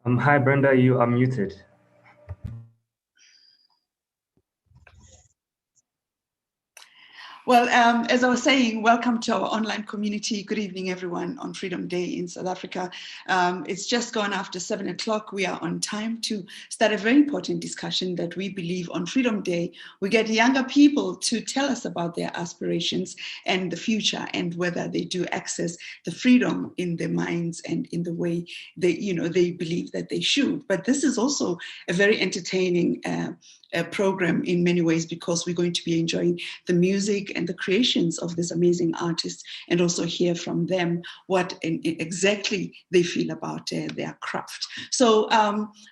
Hi, Brenda, you are muted. Well, as I was saying, welcome to our online community. Good evening, everyone, on Freedom Day in South Africa. It's just gone after 7 o'clock. We are on time to start a very important discussion that we believe on Freedom Day, we get younger people to tell us about their aspirations and the future and whether they do access the freedom in their minds and in the way they believe that they should. But this is also a very entertaining program in many ways because we're going to be enjoying the music and the creations of these amazing artists and also hear from them what exactly they feel about their craft. So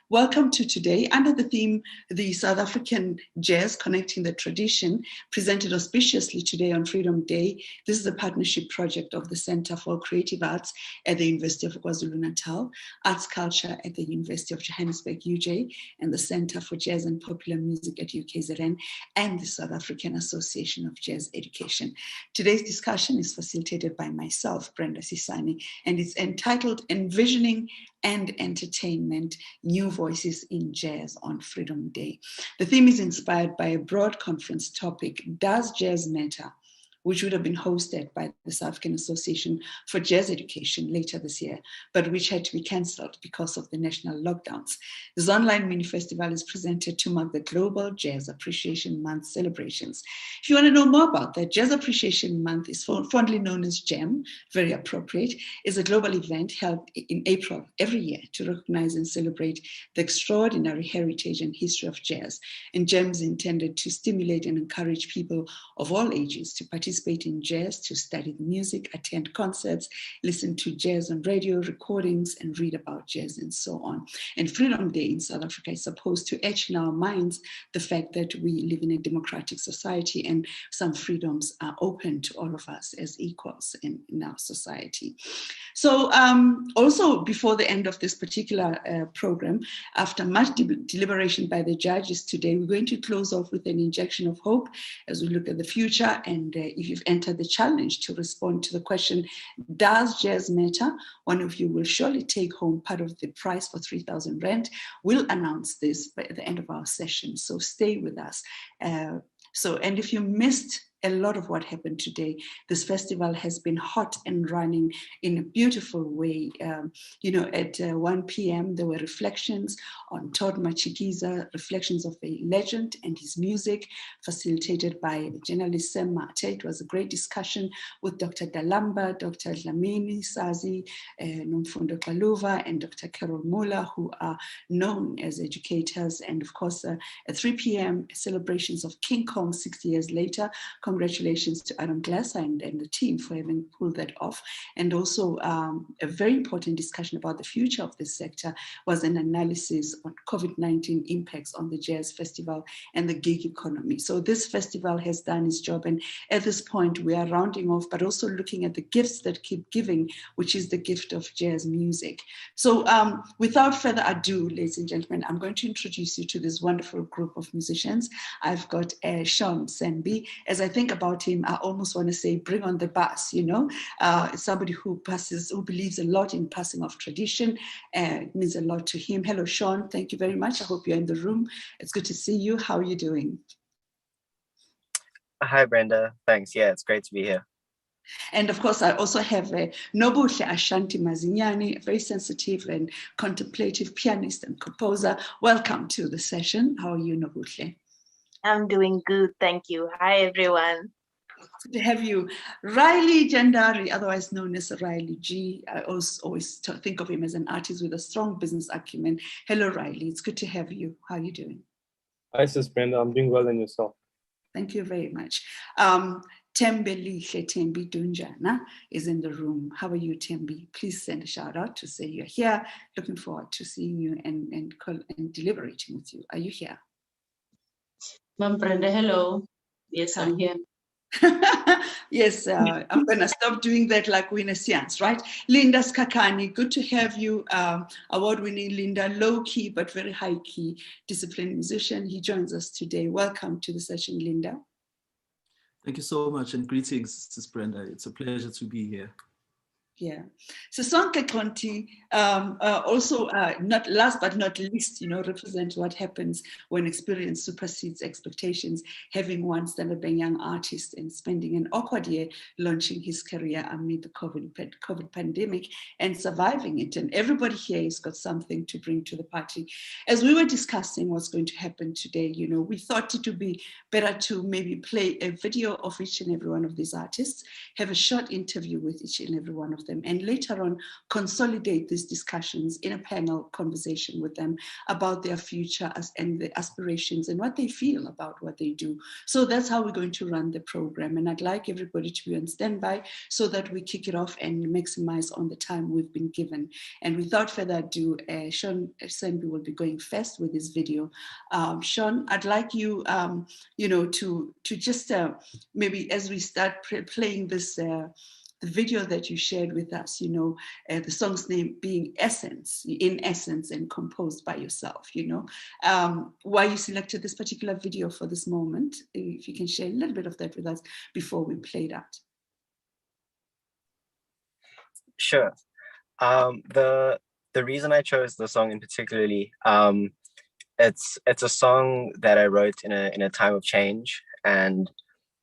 welcome to today under the theme, the South African Jazz Connecting the Tradition, presented auspiciously today on Freedom Day. This is a partnership project of the Center for Creative Arts at the University of KwaZulu-Natal, Arts Culture at the University of Johannesburg, UJ, and the Center for Jazz and Popular Music at UKZN, and the South African Association of Jazz Education. Today's discussion is facilitated by myself, Brenda Sisane, and it's entitled Envisioning and Entertainment, New Voices in Jazz on Freedom Day. The theme is inspired by a broad conference topic, Does Jazz Matter?, which would have been hosted by the South African Association for Jazz Education later this year, but which had to be cancelled because of the national lockdowns. This online mini festival is presented to mark the Global Jazz Appreciation Month celebrations. If you want to know more about that, Jazz Appreciation Month is fondly known as JAM, very appropriate, is a global event held in April every year to recognize and celebrate the extraordinary heritage and history of jazz. And JAM is intended to stimulate and encourage people of all ages to participate in jazz, to study the music, attend concerts, listen to jazz on radio, recordings, and read about jazz and so on. And Freedom Day in South Africa is supposed to etch in our minds the fact that we live in a democratic society and some freedoms are open to all of us as equals in our society. So also before the end of this particular program, after much deliberation by the judges today, we're going to close off with an injection of hope as we look at the future. And if you've entered the challenge to respond to the question, does jazz matter? One of you will surely take home part of the prize for 3,000 rand. We'll announce this by the end of our session, so stay with us. And if you missed a lot of what happened today, this festival has been hot and running in a beautiful way. At 1 p.m. there were reflections on Todd Machikiza, reflections of a legend and his music, facilitated by journalist Sam Mate. It was a great discussion with Dr. Dalamba, Dr. Dlamini Sazi, Nomfundo Kaluva, and Dr. Carol Muller, who are known as educators. And of course, at 3 p.m., celebrations of King Kong 60 years later. Congratulations to Adam Glasser and the team for having pulled that off. And also a very important discussion about the future of this sector was an analysis on COVID-19 impacts on the jazz festival and the gig economy. So this festival has done its job. And at this point, we are rounding off, but also looking at the gifts that keep giving, which is the gift of jazz music. So without further ado, ladies and gentlemen, I'm going to introduce you to this wonderful group of musicians. I've got Sean Sanby. As I think about him, I almost want to say, bring on the bus, somebody who believes a lot in passing of tradition. It means a lot to him. Hello, Sean. Thank you very much. I hope you're in the room. It's good to see you. How are you doing? Hi, Brenda. Thanks. Yeah, it's great to be here. And of course, I also have Nobuhle Ashanti Mazinyani, a very sensitive and contemplative pianist and composer. Welcome to the session. How are you, Nobuhle? I'm doing good, thank you. Hi, everyone. Good to have you. Riley Giandhari, otherwise known as Riley G. I always think of him as an artist with a strong business acumen. Hello, Riley. It's good to have you. How are you doing? Hi, Sis Brenda. I'm doing well, and yourself? Thank you very much. Thembililhe Dunjana is in the room. How are you, Thembi? Please send a shout out to say you're here. Looking forward to seeing you and deliberating with you. Are you here? Ma'am Brenda, hello. Yes, I'm here. Yes, I'm going to stop doing that like we're in a seance, right? Linda Sikhakhane, good to have you. Award-winning Linda, low-key but very high-key disciplined musician. He joins us today. Welcome to the session, Linda. Thank you so much, and greetings, Sis Brenda. It's a pleasure to be here. Yeah. Sisonke Xonti, also not last but not least, represent what happens when experience supersedes expectations, having once been a young artist and spending an awkward year launching his career amid the COVID pandemic and surviving it. And everybody here has got something to bring to the party. As we were discussing what's going to happen today, we thought it would be better to maybe play a video of each and every one of these artists, have a short interview with each and every one of them, and later on consolidate these discussions in a panel conversation with them about their future and the aspirations and what they feel about what they do. So that's how we're going to run the program. And I'd like everybody to be on standby so that we kick it off and maximize on the time we've been given. And without further ado, Sean Sanby will be going first with this video. Sean, I'd like you, to just maybe as we start playing this, the video that you shared with us, the song's name being Essence, in Essence, and composed by yourself, why you selected this particular video for this moment, if you can share a little bit of that with us before we play that. Sure. The reason I chose the song in particularly, it's a song that I wrote in a time of change, and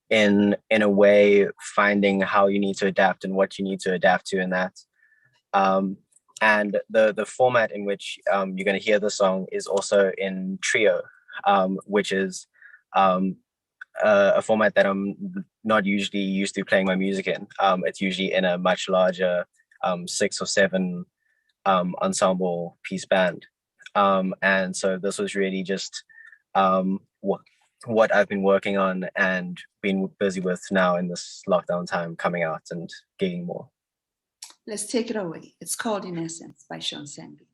in a way finding how you need to adapt and what you need to adapt to in that. And the format in which you're going to hear the song is also in trio, which is a format that I'm not usually used to playing my music in. It's usually in a much larger 6 or 7 ensemble piece band. And so this was really just what I've been working on and been busy with now in this lockdown time, coming out and gigging more. Let's take it away. It's called In Essence by Sean Sanby.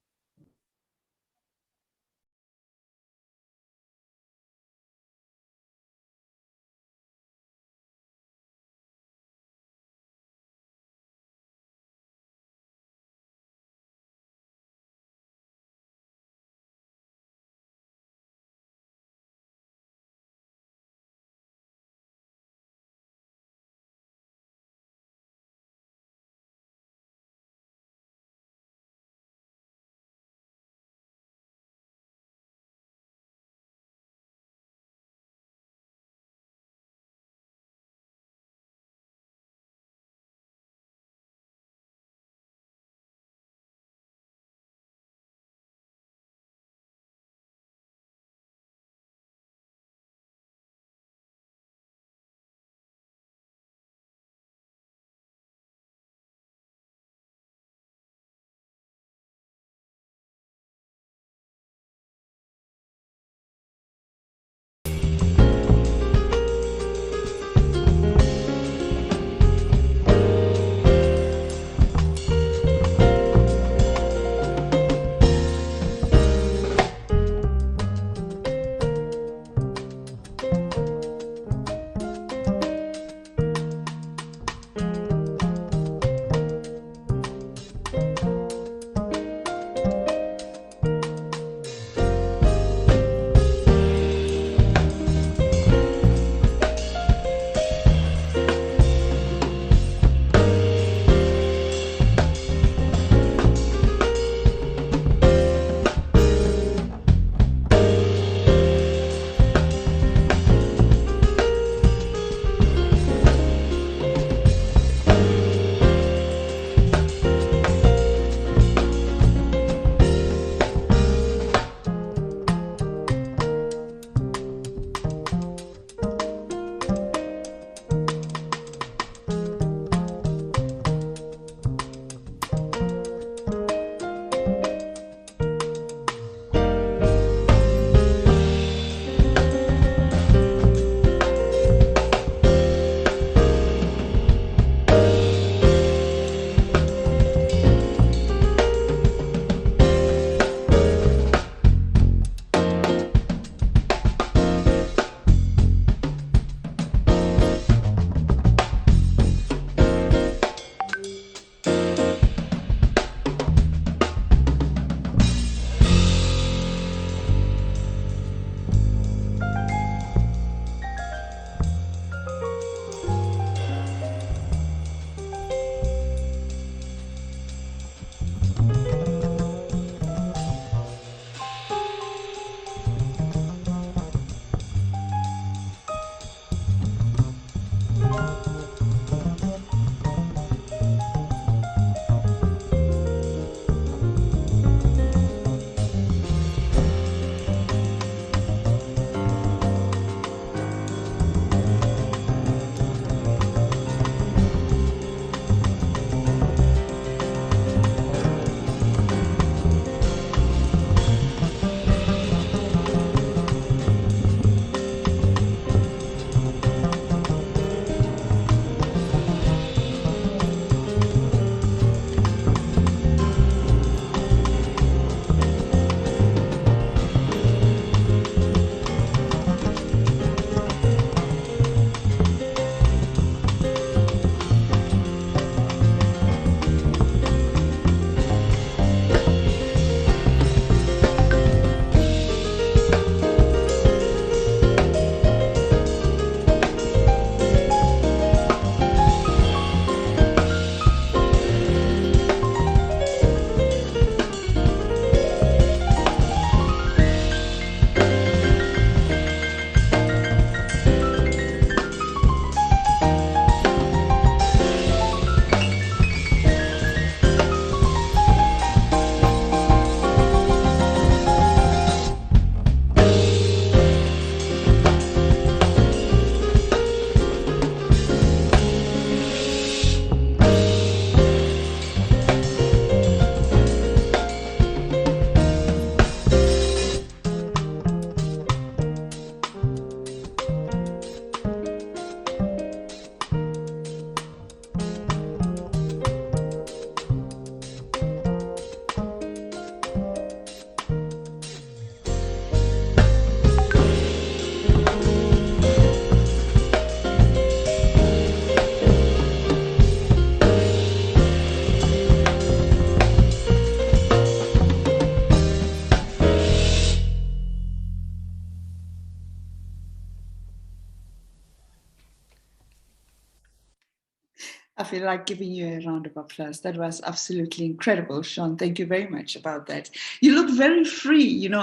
I feel like giving you a round of applause. That was absolutely incredible, Sean. Thank you very much about that. You look very free. You know,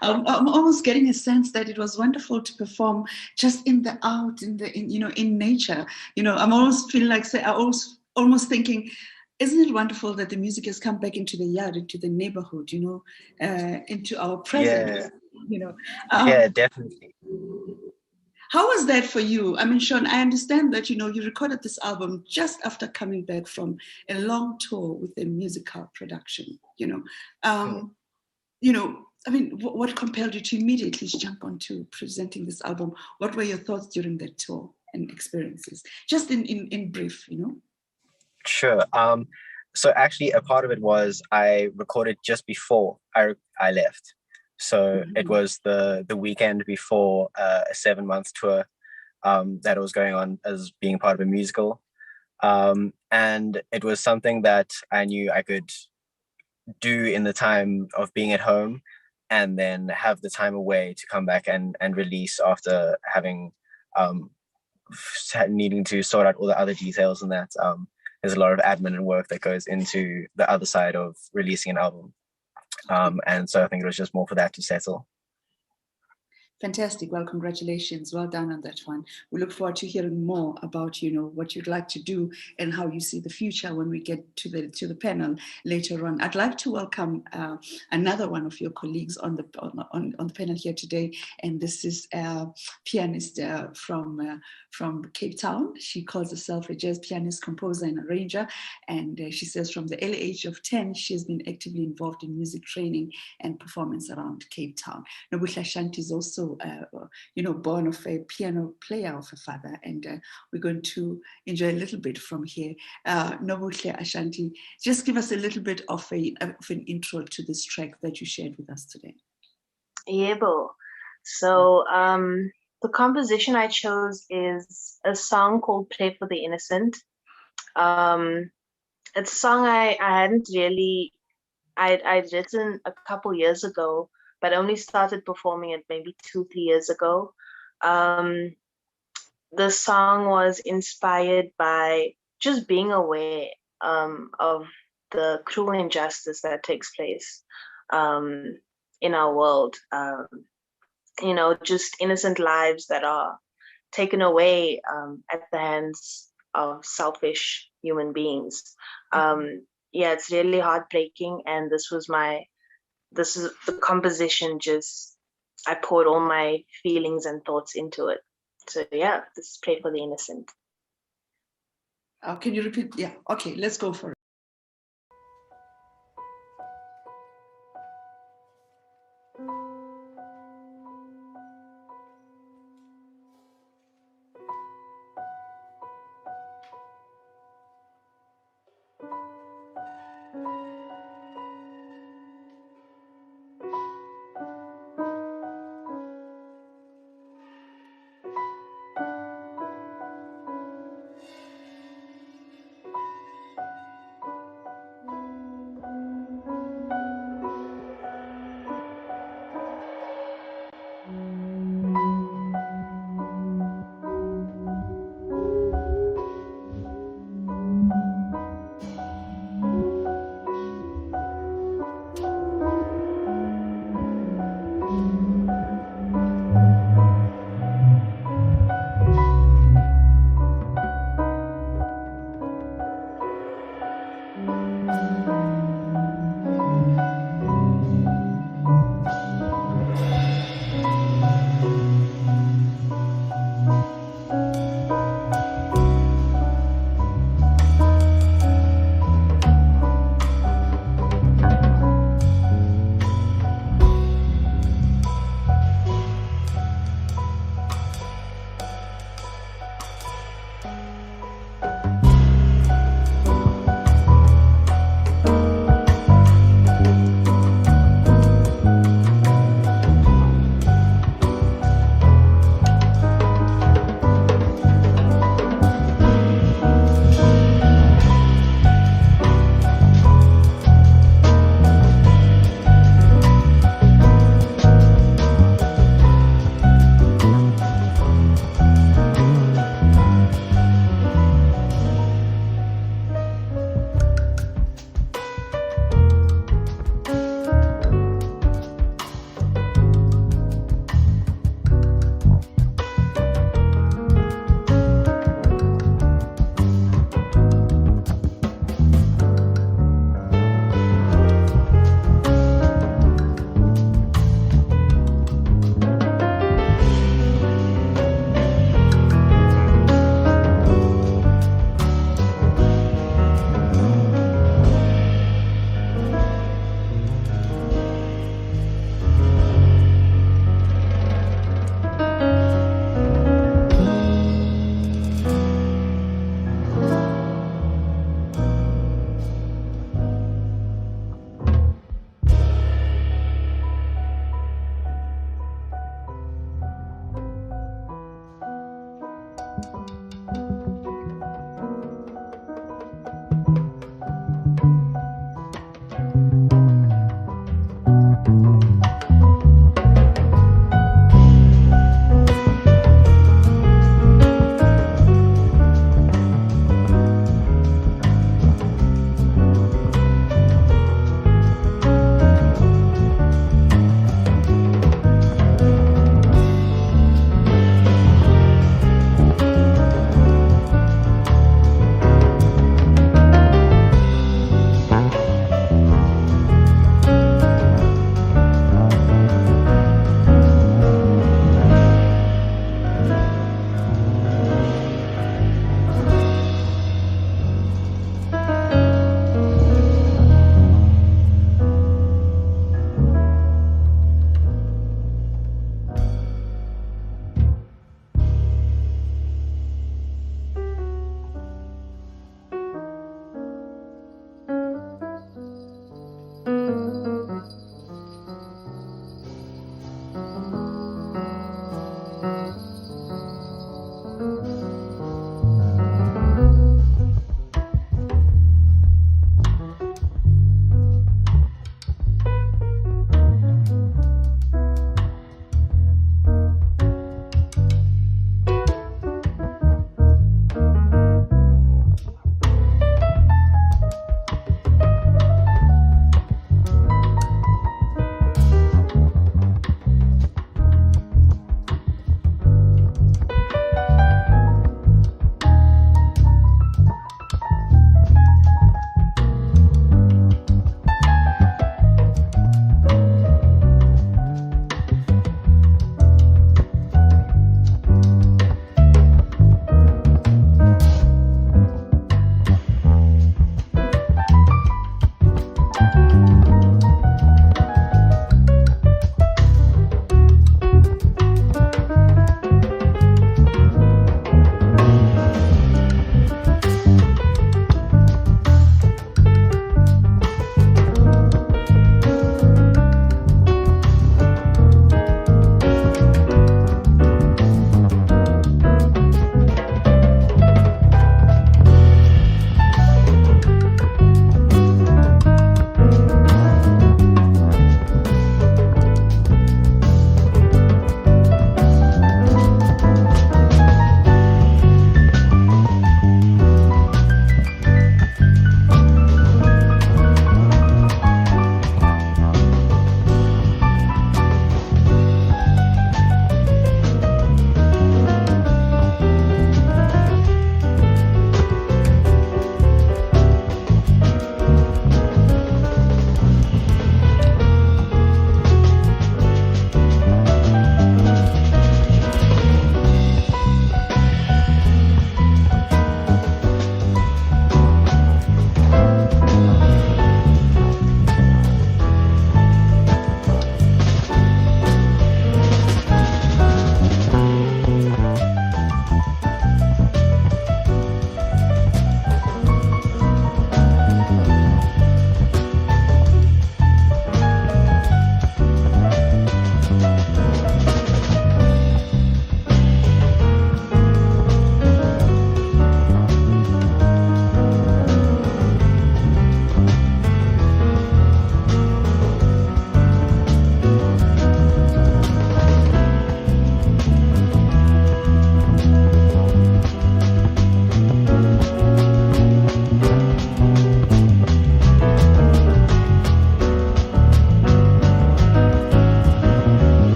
I'm almost getting a sense that it was wonderful to perform just in the out, in nature. You know, I'm almost feeling like, almost thinking, isn't it wonderful that the music has come back into the yard, into the neighborhood, into our presence, Yeah, definitely. How was that for you? I mean, Sean, I understand that, you recorded this album just after coming back from a long tour with a musical production, I mean, what compelled you to immediately jump onto presenting this album? What were your thoughts during that tour and experiences? Just in brief, Sure. So actually, a part of it was I recorded just before I left. So it was the weekend before a 7-month tour that I was going on as being part of a musical. And it was something that I knew I could do in the time of being at home, and then have the time away to come back and release after having needing to sort out all the other details, and that there's a lot of admin and work that goes into the other side of releasing an album. And so I think it was just more for that to settle. Fantastic. Well, congratulations. Well done on that one. We look forward to hearing more about, what you'd like to do and how you see the future when we get to the panel later on. I'd like to welcome another one of your colleagues on the panel here today, and this is a pianist from Cape Town. She calls herself a jazz pianist, composer, and arranger, and she says from the early age of 10, she has been actively involved in music training and performance around Cape Town. Nobuhle Ashanti is also born of a piano player of a father, and we're going to enjoy a little bit from here. Nobuhle Ashanti, just give us a little bit of an intro to this track that you shared with us today. Yebo. So the composition I chose is a song called Play for the Innocent. It's a song I hadn't really, I'd written a couple years ago, but only started performing it maybe 2-3 years ago. The song was inspired by just being aware of the cruel injustice that takes place in our world. Just innocent lives that are taken away at the hands of selfish human beings. It's really heartbreaking, and this is the composition. Just I poured all my feelings and thoughts into it. So yeah, this is Play for the Innocent. Can you repeat? Yeah, okay, let's go for it.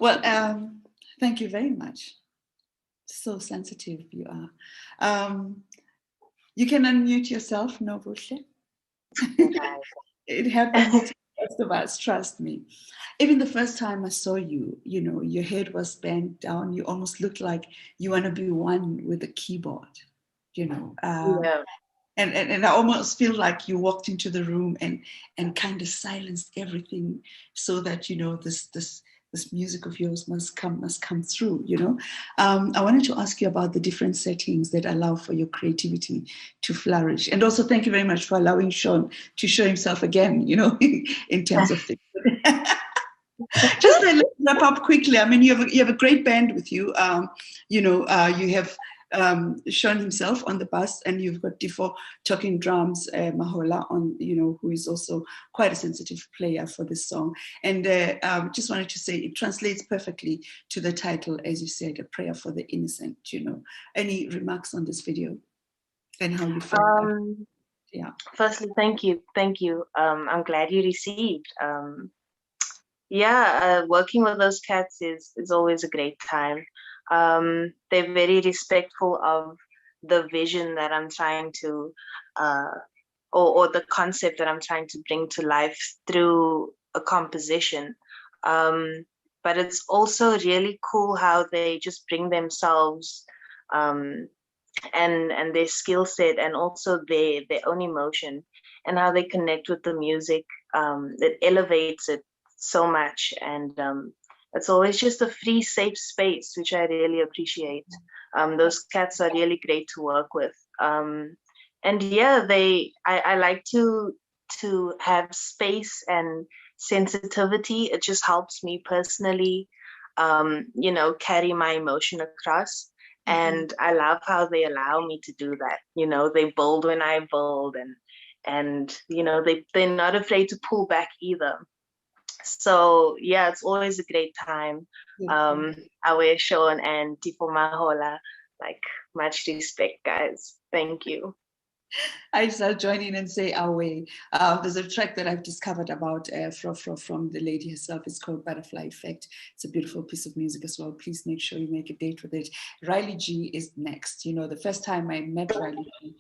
Well, thank you very much. So sensitive you are. You can unmute yourself, Nobuhle. It happens to most of us, trust me. Even the first time I saw you, you know, your head was bent down. You almost looked like you want to be one with the keyboard, you know. Yeah. And I almost feel like you walked into the room and kind of silenced everything so that, you know, this music of yours must come through, you know. I wanted to ask you about the different settings that allow for your creativity to flourish. And also thank you very much for allowing Sean to show himself again, you know, in terms of things. Just let's wrap up quickly. I mean, you have a great band with you. You know, you have Sean himself on the bass, and you've got Tifo talking drums, Mahola on, you know, who is also quite a sensitive player for this song. And just wanted to say it translates perfectly to the title, as you said, A Prayer for the Innocent. You know, any remarks on this video and how you felt? Yeah. Firstly, thank you. I'm glad you received. Yeah, working with those cats is always a great time. They're very respectful of the vision that I'm trying to, or the concept that I'm trying to bring to life through a composition. But it's also really cool how they just bring themselves and their skill set, and also their own emotion, and how they connect with the music. It elevates it so much, and it's always just a free, safe space, which I really appreciate. Those cats are really great to work with, and yeah, I like to have space and sensitivity. It just helps me personally, you know, carry my emotion across. And I love how they allow me to do that. You know, they build when I build, and you know, they're not afraid to pull back either. So yeah, it's always a great time. Awe Sean and Tifo Mahola, like, much respect, guys. Thank you. I shall join in and say our way. There's a track that I've discovered about from the lady herself. It's called Butterfly Effect. It's a beautiful piece of music as well. Please make sure you make a date with it. Riley G is next. You know, the first time I met Riley G,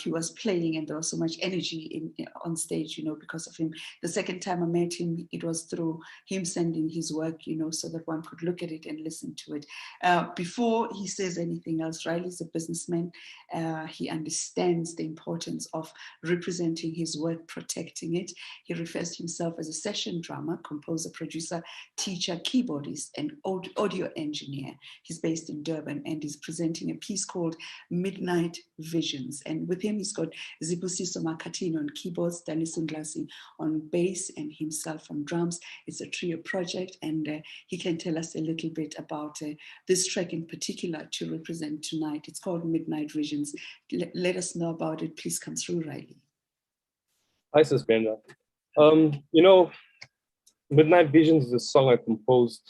he was playing and there was so much energy on stage, you know, because of him. The second time I met him, it was through him sending his work, you know, so that one could look at it and listen to it. Before he says anything else, Riley's a businessman. He understands understands the importance of representing his work, protecting it. He refers to himself as a session drummer, composer, producer, teacher, keyboardist, and audio engineer. He's based in Durban and is presenting a piece called Midnight Visions. And with him, he's got Zibusiso Makhathini on keyboards, Daniel Nglasi on bass, and himself on drums. It's a trio project, and he can tell us a little bit about this track in particular to represent tonight. It's called Midnight Visions. Let us know about it. Please come through, Riley. Hi, Sis Brenda. You know, Midnight Visions is a song I composed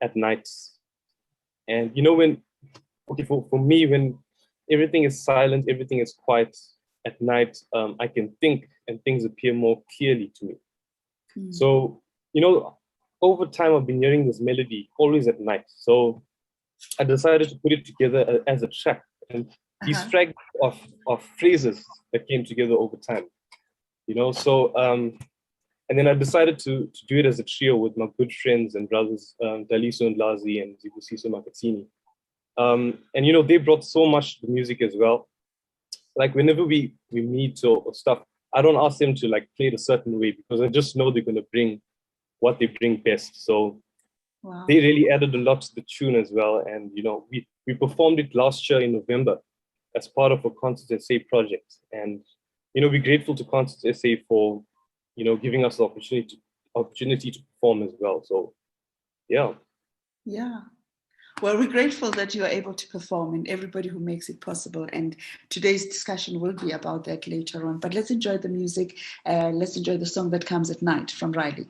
at nights. And you know, for me, when everything is silent, everything is quiet at night, I can think and things appear more clearly to me. So, you know, over time, I've been hearing this melody always at night. So I decided to put it together as a track. And these fragments of phrases that came together over time, you know. So, and then I decided to do it as a trio with my good friends and brothers, Daliso Ndlazi and Zibusiso Makhathini. And, you know, they brought so much to the music as well. Like whenever we meet or stuff, I don't ask them to like play it a certain way because I just know they're going to bring what they bring best. So they really added a lot to the tune as well. And, you know, we performed it last year in November as part of a Concert SA project. And, you know, we're grateful to Concert SA for, you know, giving us the opportunity to perform as well. So, yeah. Yeah. Well, we're grateful that you are able to perform and everybody who makes it possible. And today's discussion will be about that later on. But let's enjoy the music. Let's enjoy the song that comes at night from Riley.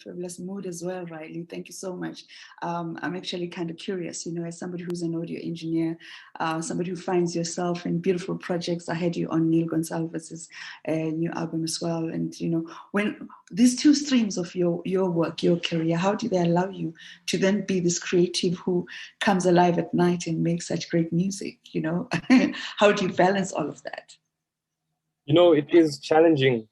fabulous mood as well, Riley. Thank you so much. I'm actually kind of curious, you know, as somebody who's an audio engineer, somebody who finds yourself in beautiful projects. I had you on Neil Gonsalves's new album as well. And, you know, when these two streams of your work, your career, how do they allow you to then be this creative who comes alive at night and makes such great music, you know? How do you balance all of that? You know, it is challenging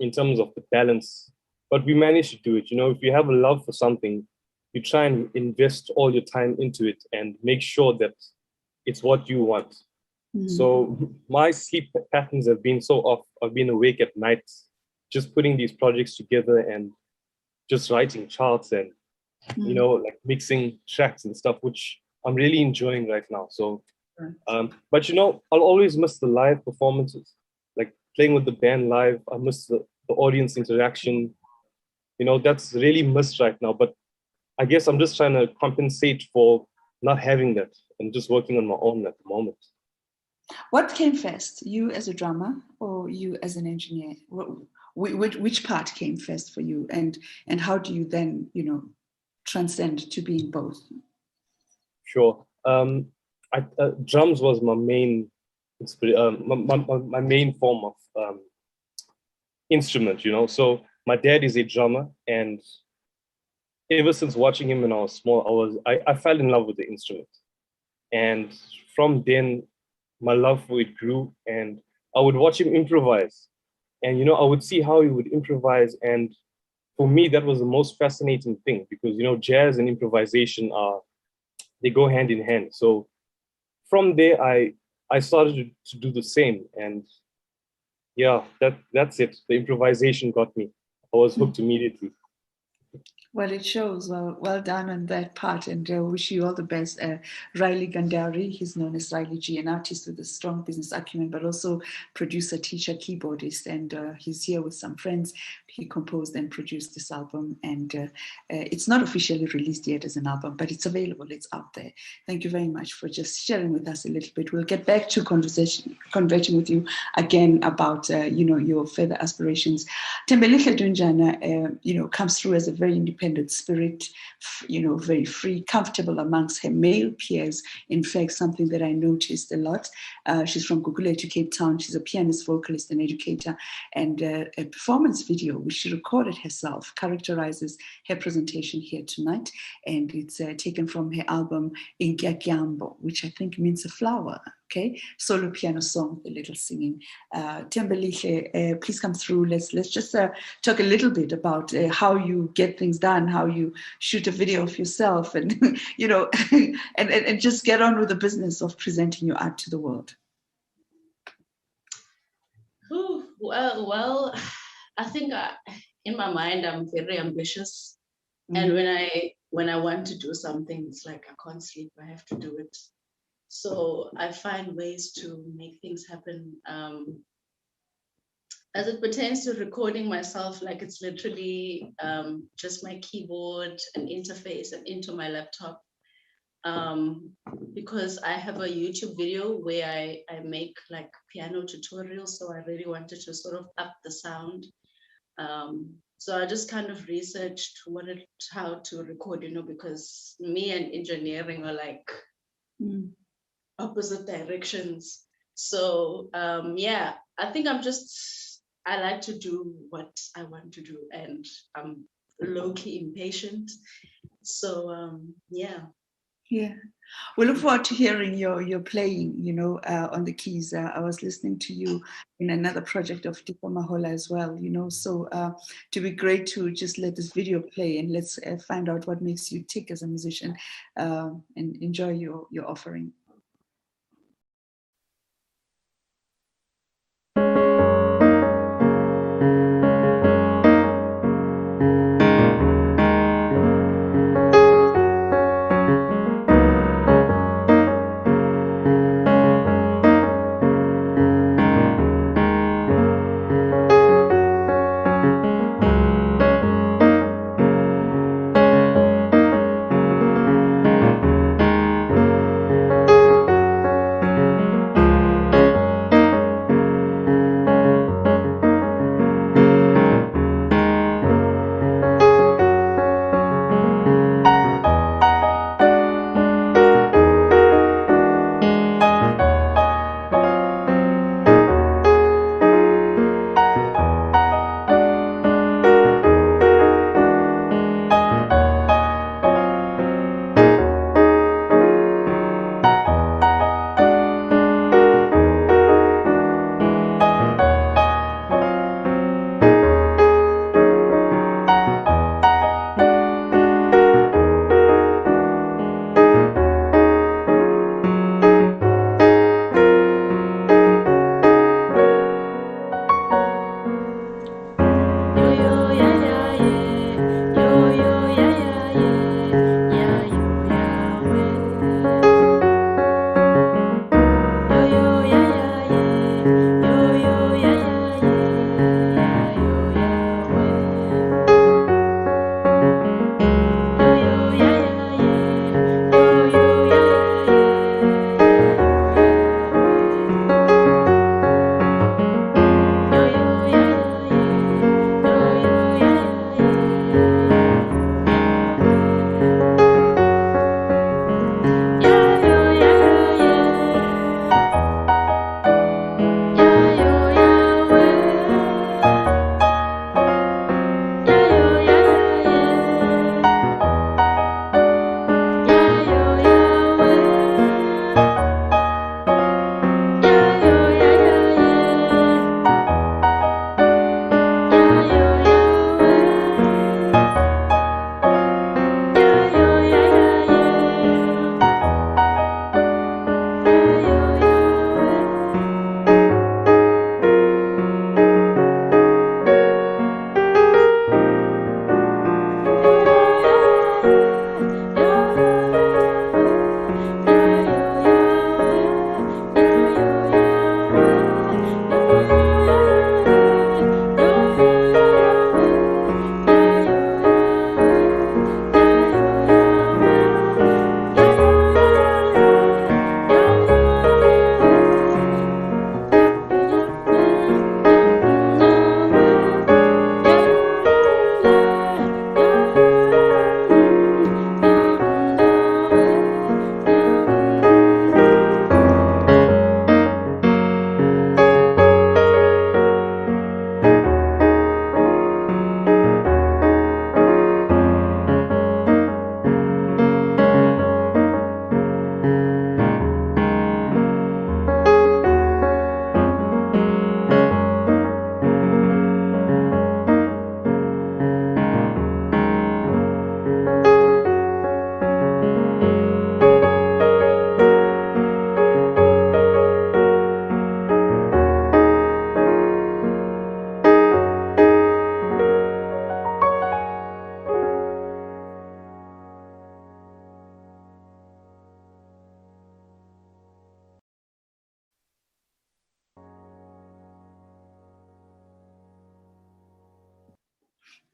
in terms of the balance, but we manage to do it. You know, if you have a love for something, you try and invest all your time into it and make sure that it's what you want. So my sleep patterns have been so off. I've been awake at night, just putting these projects together and just writing charts and, you know, like mixing tracks and stuff, which I'm really enjoying right now. So, but you know, I'll always miss the live performances, like playing with the band live. I miss the audience interaction. You know, that's really missed right now. But I guess I'm just trying to compensate for not having that and just working on my own at the moment. What came first, you as a drummer or you as an engineer? Which part came first for you, and how do you then, you know, transcend to being both? Sure. Drums was my main, my main form of instrument. You know, so my dad is a drummer, and ever since watching him when I was small, I fell in love with the instrument, and from then my love for it grew, and I would watch him improvise. And, you know, I would see how he would improvise. And for me, that was the most fascinating thing because, you know, jazz and improvisation they go hand in hand. So from there, I started to do the same. And yeah, that's it. The improvisation got me. I was hooked immediately. Well, it shows. Well done on that part, and wish you all the best. Riley Giandhari, he's known as Riley G, an artist with a strong business acumen, but also producer, teacher, keyboardist, and he's here with some friends. He composed and produced this album, and it's not officially released yet as an album, but it's available. It's out there. Thank you very much for just sharing with us a little bit. We'll get back to conversation with you again about you know, your further aspirations. Thembililhe Dunjana, you know, comes through as a very independent spirit, you know, very free, comfortable amongst her male peers. In fact, something that I noticed a lot. She's from Gugulethu to Cape Town. She's a pianist, vocalist, and educator. And a performance video, which she recorded herself, characterizes her presentation here tonight. And it's taken from her album Inkiakyambo, which I think means a flower. Okay, solo piano song, the little singing. Thembililhe, please come through. Let's just talk a little bit about how you get things done, how you shoot a video of yourself, and you know, and just get on with the business of presenting your art to the world. Ooh, well, I think in my mind I'm very ambitious, and when I want to do something, it's like I can't sleep. I have to do it. So I find ways to make things happen. As it pertains to recording myself, like it's literally just my keyboard and interface and into my laptop. Because I have a YouTube video where I make like piano tutorials. So I really wanted to sort of up the sound. So I just kind of researched how to record, you know, because me and engineering are like opposite directions. So yeah, I think I like to do what I want to do, and I'm low-key impatient. So yeah. Yeah, we look forward to hearing your playing, you know, on the keys. I was listening to you in another project of Tipo Mahola as well, you know, so to be great to just let this video play and let's find out what makes you tick as a musician and enjoy your offering.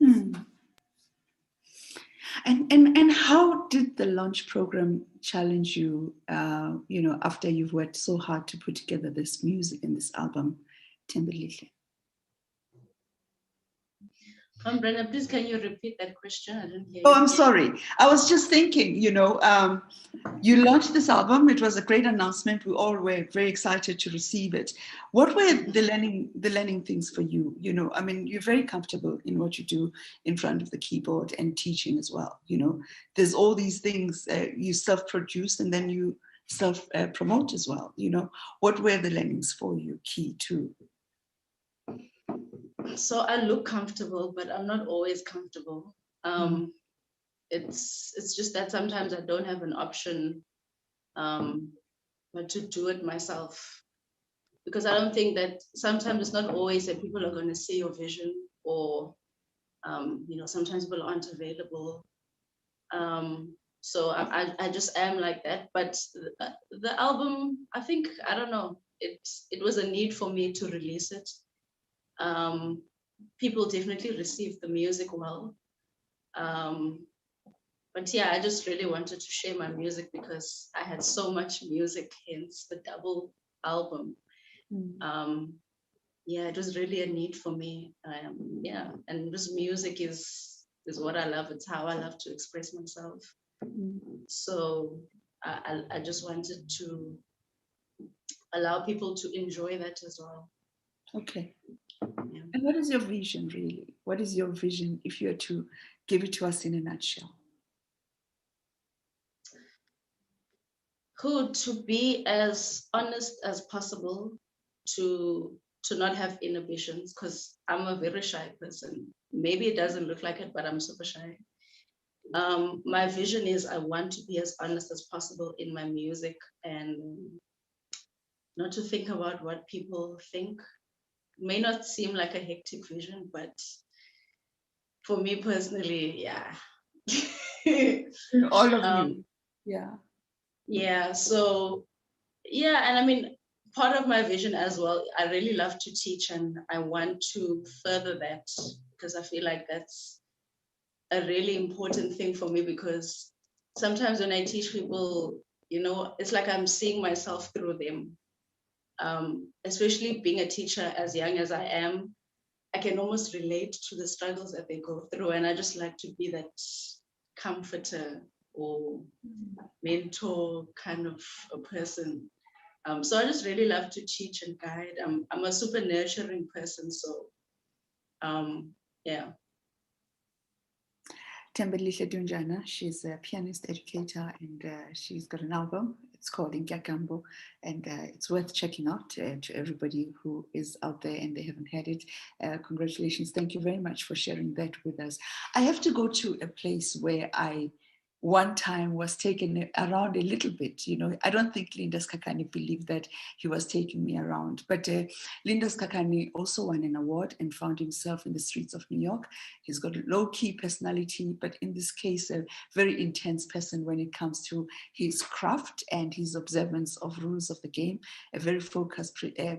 Hmm. And how did the launch program challenge you, after you've worked so hard to put together this music and this album, Thembililhe? Brenda, please can you repeat that question? I didn't hear Oh, you. I'm sorry. I was just thinking, you launched this album. It was a great announcement. We all were very excited to receive it. What were the learning things for you? I mean, you're very comfortable in what you do in front of the keyboard and teaching as well. There's all these things you self-produce and then you self-promote as well. What were the learnings for you key to? So I look comfortable, but I'm not always comfortable. It's just that sometimes I don't have an option but to do it myself, because I don't think that sometimes it's not always that people are going to see your vision, or sometimes people aren't available. So I just am like that. But the album, I think, I don't know, it was a need for me to release it. People definitely received the music well. But yeah, I just really wanted to share my music because I had so much music, hence the double album. Yeah, it was really a need for me. Yeah, and this music is what I love. It's how I love to express myself. So I just wanted to allow people to enjoy that as well. Okay. Yeah. And what is your vision, really? What is your vision if you were to give it to us in a nutshell? To be as honest as possible, to not have inhibitions, because I'm a very shy person. Maybe it doesn't look like it, but I'm super shy. My vision is I want to be as honest as possible in my music and not to think about what people think. It may not seem like a hectic vision, but for me personally, yeah. All of you. Yeah. Yeah, so yeah, and I mean, part of my vision as well, I really love to teach and I want to further that, because I feel like that's a really important thing for me, because sometimes when I teach people, it's like I'm seeing myself through them. Especially being a teacher as young as I am, I can almost relate to the struggles that they go through, and I just like to be that comforter or mentor kind of a person. So I just really love to teach and guide. I'm a super nurturing person, so yeah. Thembililhe Dunjana, she's a pianist educator, and she's got an album. It's called Ingagambo, and it's worth checking out to everybody who is out there and they haven't heard it. Congratulations. Thank you very much for sharing that with us. I have to go to a place where I one time was taken around a little bit. I don't think Linda Sikhakhane believed that he was taking me around, but Linda Sikhakhane also won an award and found himself in the streets of New York. He's got a low-key personality, but in this case, a very intense person when it comes to his craft and his observance of rules of the game. A very focused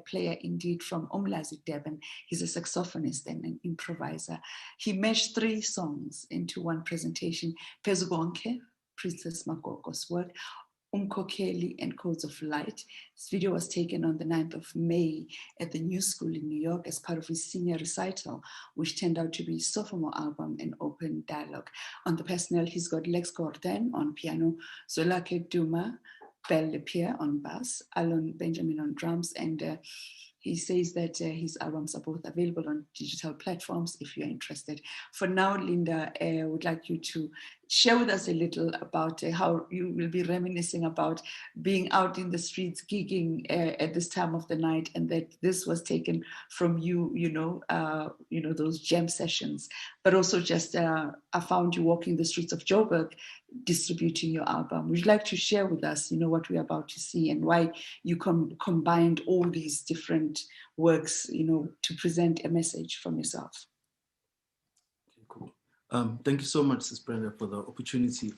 player indeed from Umlazi, Durban. He's a saxophonist and an improviser. He meshed 3 songs into one presentation: Pezubonke, Princess Magogo's work, Umkhokheli and Codes of Light. This video was taken on the 9th of May at the New School in New York as part of his senior recital, which turned out to be his sophomore album, An Open Dialogue. On the personnel, he's got Lex Gordon on piano, Zolake Duma, Belle Lepierre on bass, Alon Benjamin on drums, and he says that his albums are both available on digital platforms if you're interested. For now, Linda, I would like you to share with us a little about how you will be reminiscing about being out in the streets, gigging at this time of the night, and that this was taken from you, those jam sessions. But also just, I found you walking the streets of Joburg, distributing your album. Would you like to share with us, what we're about to see and why you combined all these different works, to present a message from yourself? Cool. Thank you so much, Sis Brenda, for the opportunity.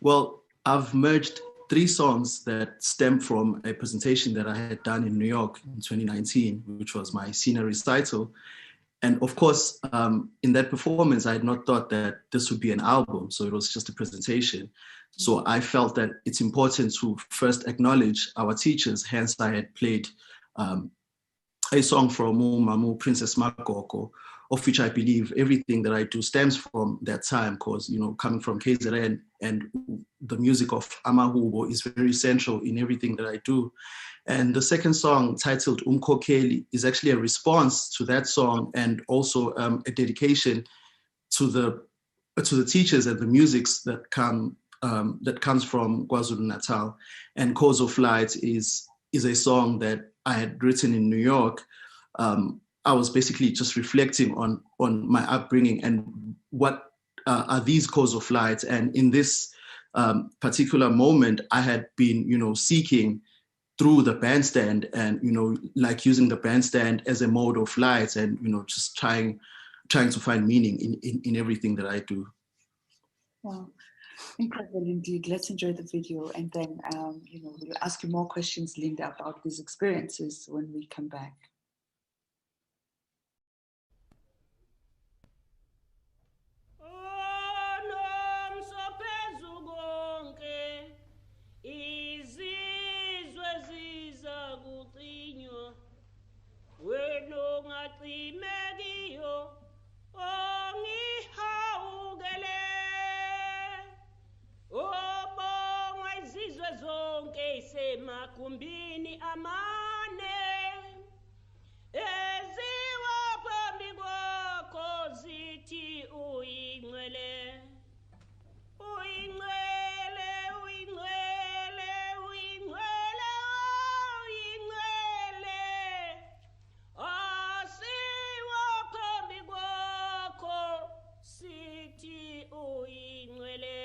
Well, I've merged 3 songs that stem from a presentation that I had done in New York in 2019, which was my senior recital. And of course, in that performance, I had not thought that this would be an album. So it was just a presentation. So I felt that it's important to first acknowledge our teachers. Hence, I had played a song from Mamu, Princess Makoko, of which I believe everything that I do stems from that time, because, you know, coming from KZN and the music of Amahubo is very central in everything that I do. And the second song, titled Umkokeli, is actually a response to that song, and also a dedication to the teachers and the musics that comes from KwaZulu-Natal. And Cause of Light is a song that I had written in New York. I was basically just reflecting on my upbringing and what are these cause of light. And in this particular moment, I had been, you know, seeking through the bandstand and, you know, like using the bandstand as a mode of light and, you know, just trying to find meaning in everything that I do. Wow, incredible indeed. Let's enjoy the video, and then, you know, we'll ask you more questions, Linda, about these experiences when we come back. Makumbini amane eziwa phambi kwakho zithi uyingcwele uyingcwele uyingcwele uyingcwele uyingcwele asiwa phambi kwakho sithi uyingcwele.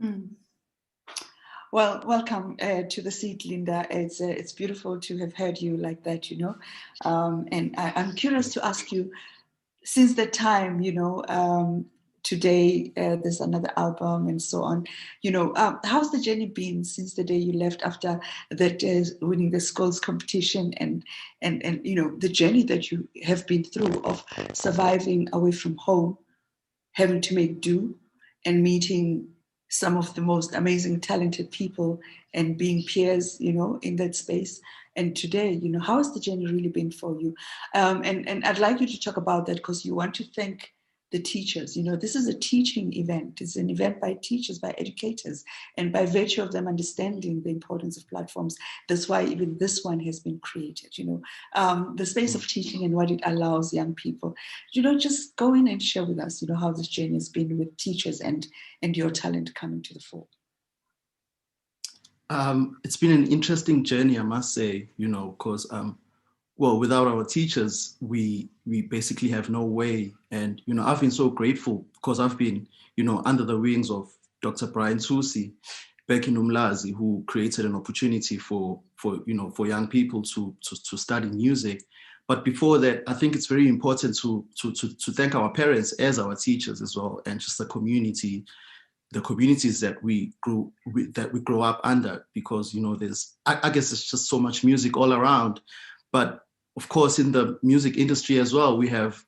Mm. Well, welcome to the seat, Linda. It's beautiful to have heard you like that, you know. And I'm curious to ask you, since the time, you know, today there's another album and so on, you know, how's the journey been since the day you left after that winning the schools competition, and you know, the journey that you have been through of surviving away from home, having to make do, and meeting some of the most amazing, talented people and being peers, you know, in that space. And today, you know, how has the journey really been for you? And I'd like you to talk about that because you want to thank the teachers. You know, this is a teaching event. It's an event by teachers, by educators, and by virtue of them understanding the importance of platforms. That's why even this one has been created, you know, the space of teaching and what it allows young people. You know, just go in and share with us, you know, how this journey has been with teachers and your talent coming to the fore. It's been an interesting journey, I must say, you know, because well, without our teachers, we basically have no way. And, you know, I've been so grateful because I've been, you know, under the wings of Dr. Brian Tusi back in Umlazi, who created an opportunity for you know, for young people to study music. But before that, I think it's very important to thank our parents as our teachers as well, and just the community, the communities that we grow up under, because, you know, there's, I guess it's just so much music all around. But of course, in the music industry as well, we have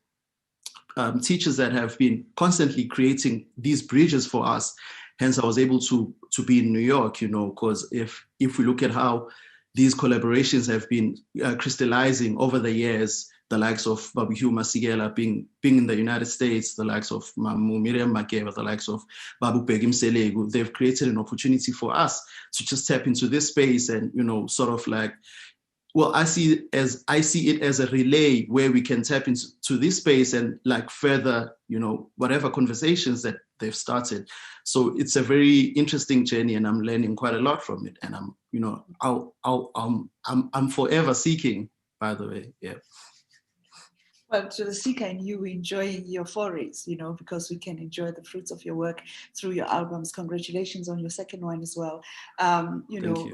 teachers that have been constantly creating these bridges for us. Hence, I was able to be in New York, you know, because if we look at how these collaborations have been crystallizing over the years, the likes of Babu Hugh Masigela being in the United States, the likes of Mamu Miriam Makeba, the likes of Babu Begim Selegu, they've created an opportunity for us to just tap into this space and, you know, sort of like, well, I see it as a relay where we can tap into this space and like further, you know, whatever conversations that they've started. So it's a very interesting journey, and I'm learning quite a lot from it. And I'm, you know, I'm forever seeking, by the way, yeah. Well, to the seeker in you, enjoying your forays, you know, because we can enjoy the fruits of your work through your albums. Congratulations on your second one as well. You know.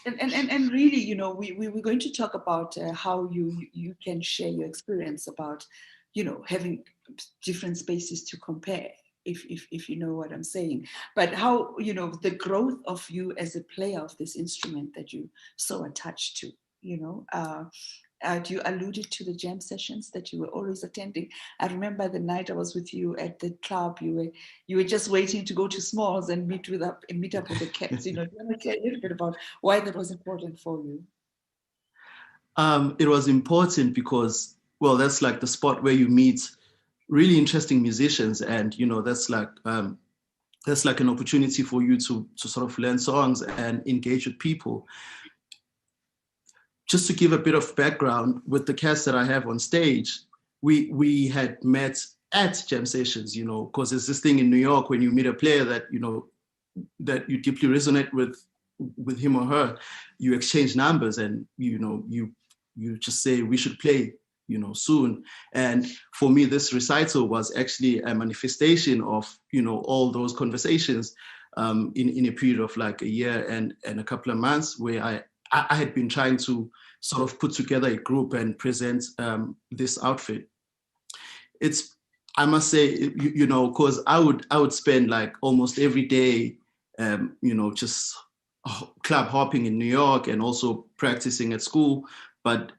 And really, you know, we're going to talk about how you can share your experience about, you know, having different spaces to compare, if you know what I'm saying. But how, you know, the growth of you as a player of this instrument that you so attached to, you know. You alluded to the jam sessions that you were always attending. I remember the night I was with you at the club. You were just waiting to go to Smalls and meet up with the cats. You know, do you want to say a little bit about why that was important for you? It was important because, well, that's like the spot where you meet really interesting musicians, and, you know, that's like an opportunity for you to sort of learn songs and engage with people. Just to give a bit of background, with the cast that I have on stage, we had met at jam sessions, you know, because there's this thing in New York when you meet a player that, you know, that you deeply resonate with him or her, you exchange numbers, and, you know, you just say we should play, you know, soon. And for me, this recital was actually a manifestation of, you know, all those conversations in a period of like a year and a couple of months, where I had been trying to sort of put together a group and present this outfit. I must say, you know, because I would spend like almost every day, you know, just club hopping in New York and also practicing at school. But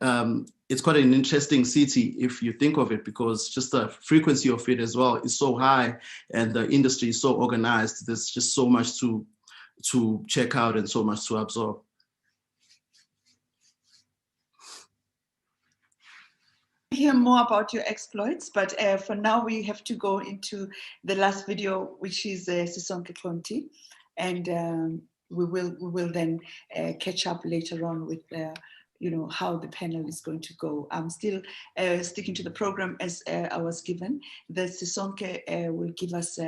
it's quite an interesting city if you think of it, because just the frequency of it as well is so high, and the industry is so organized. There's just so much to check out and so much to absorb. Hear more about your exploits, but for now we have to go into the last video, which is Sisonke Xonti, and we will then catch up later on with you know, how the panel is going to go. I'm still sticking to the program as I was given. The Sisonke will give us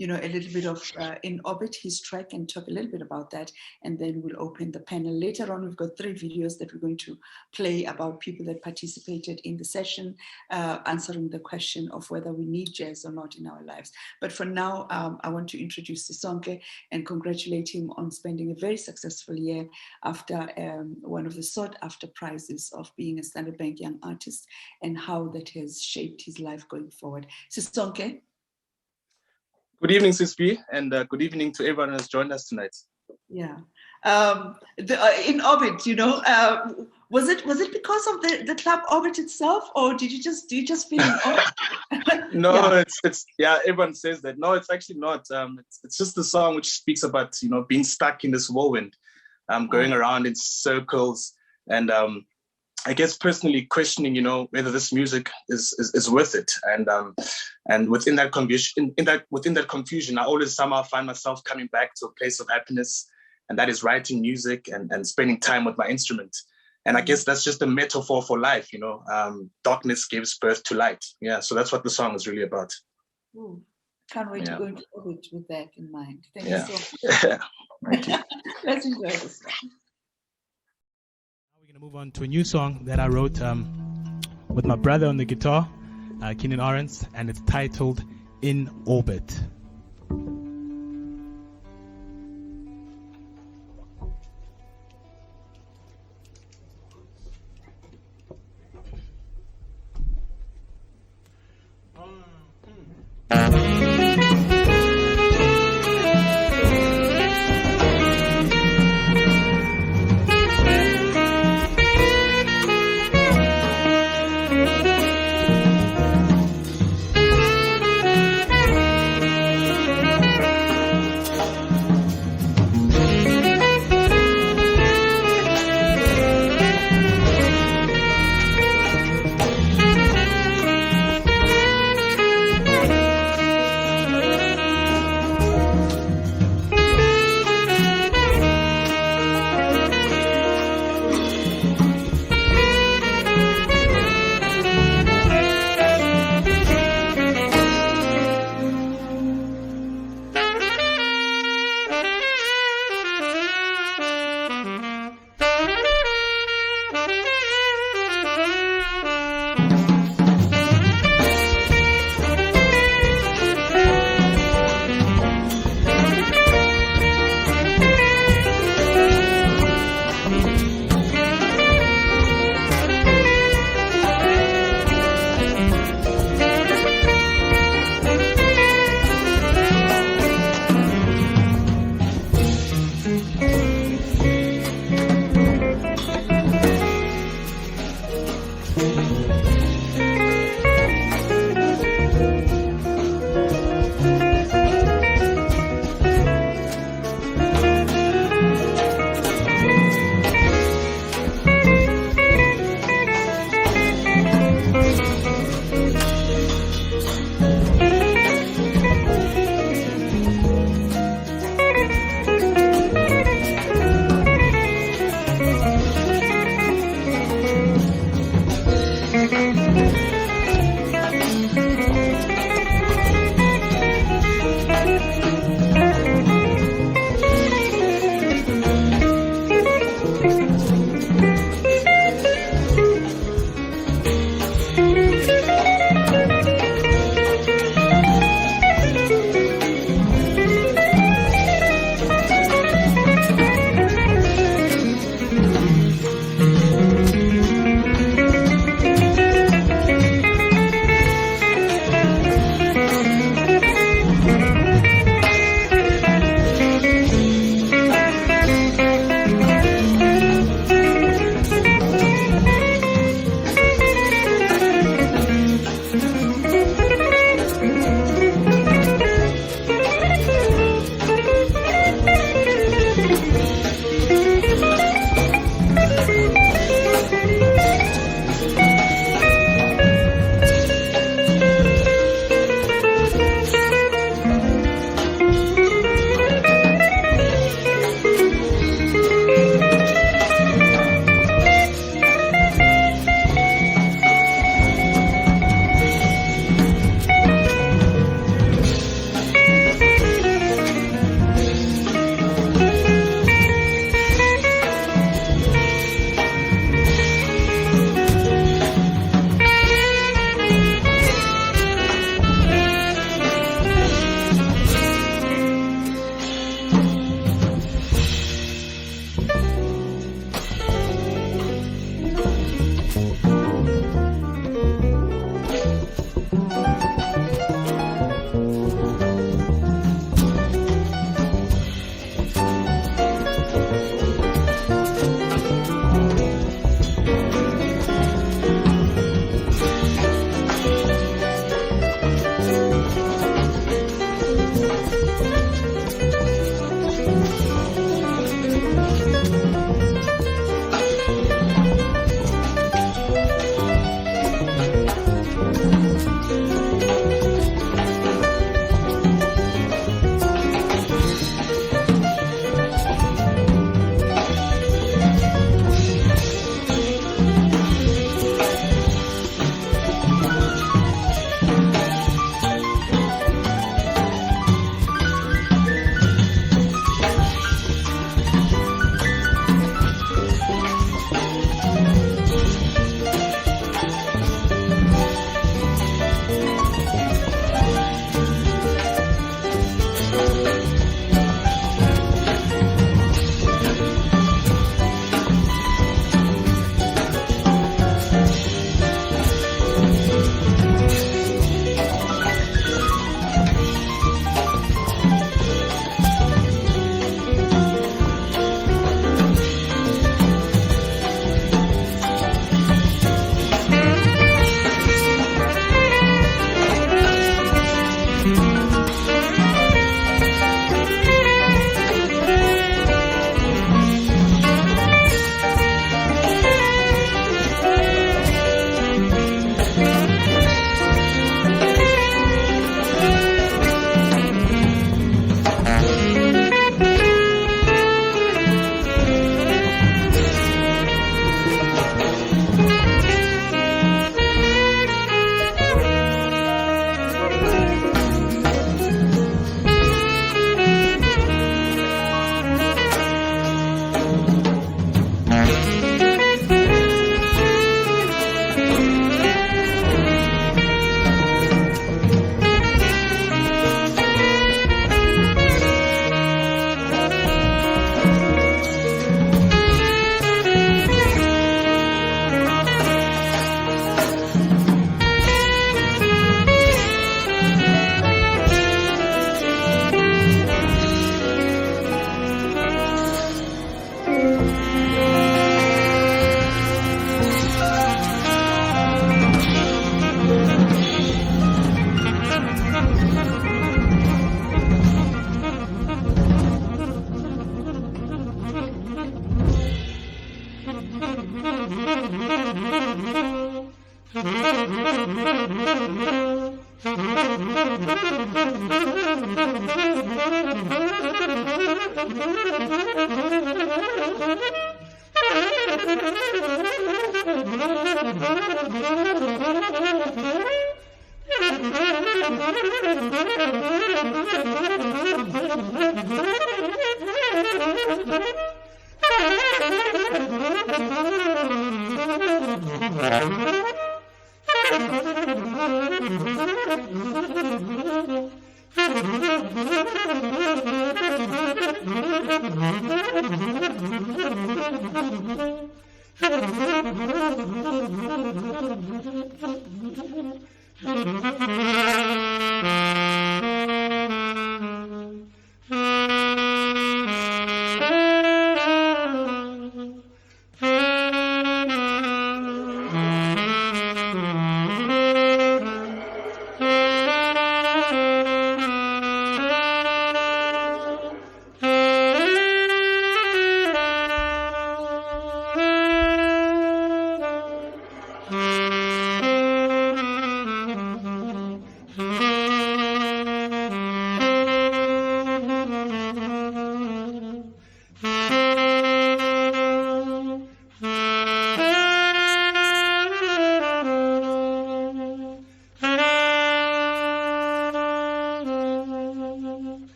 a little bit of In Orbit, his track, and talk a little bit about that. And then we'll open the panel. Later on, we've got 3 videos that we're going to play about people that participated in the session, answering the question of whether we need jazz or not in our lives. But for now, I want to introduce Sisonke and congratulate him on spending a very successful year after one of the sought-after prizes of being a Standard Bank Young Artist, and how that has shaped his life going forward. Sisonke. Good evening, Sisby, and good evening to everyone who has joined us tonight. Yeah, In Orbit, was it because of the club Orbit itself, or do you just feel in Orbit? No, yeah. Everyone says that. No, it's actually not. It's just a song which speaks about being stuck in this whirlwind, going around in circles, and I guess personally questioning, whether this music is worth it, and within that confusion, I always somehow find myself coming back to a place of happiness, and that is writing music and spending time with my instrument. And I guess that's just a metaphor for life, darkness gives birth to light. Yeah, so that's what the song is really about. Ooh, can't wait to go into Orbit with that in mind. Thank you so much. Let's enjoy this song. We're going to move on to a new song that I wrote with my brother on the guitar, Keenan Orenz, and it's titled In Orbit.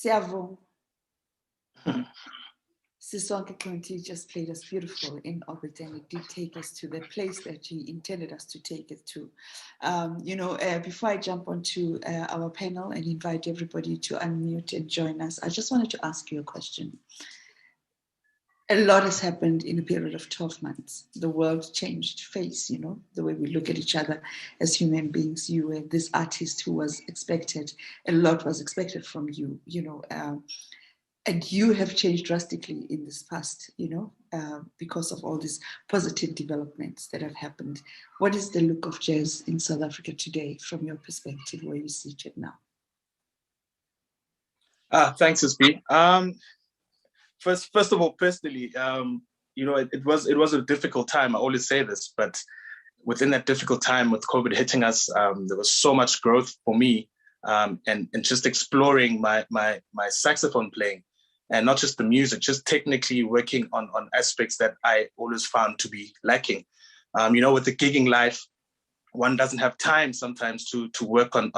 Siavo. Sisonke Xonti just played us beautiful in Orbit, and it did take us to the place that he intended us to take it to. Before I jump onto our panel and invite everybody to unmute and join us, I just wanted to ask you a question. A lot has happened in a period of 12 months. The world changed face, the way we look at each other as human beings. You were this artist who was expected, a lot was expected from you, and you have changed drastically in this past, because of all these positive developments that have happened. What is the look of jazz in South Africa today from your perspective, where you see it now? Thanks, SB. First of all, personally, it was a difficult time. I always say this, but within that difficult time with COVID hitting us, there was so much growth for me, and just exploring my saxophone playing, and not just the music, just technically working on aspects that I always found to be lacking. With the gigging life, one doesn't have time sometimes to work on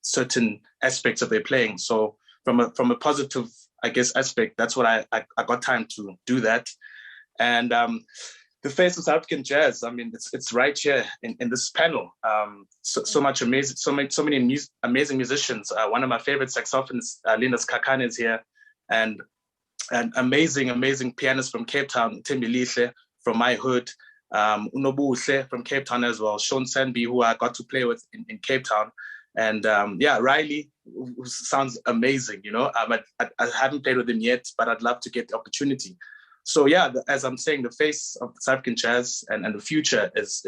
certain aspects of their playing. So from a positive, I guess, aspect, that's what I got time to do that. And the face of South African jazz, it's right here in this panel. So much amazing, so many amazing musicians. One of my favorite saxophonists, Sikhakhane, is here, and an amazing pianist from Cape Town, Thembililhe from my hood, Nobuhle from Cape Town as well, Sanby, who I got to play with in Cape Town. And Riley, who sounds amazing, I haven't played with him yet, but I'd love to get the opportunity. So yeah, as I'm saying, the face of South African jazz and the future is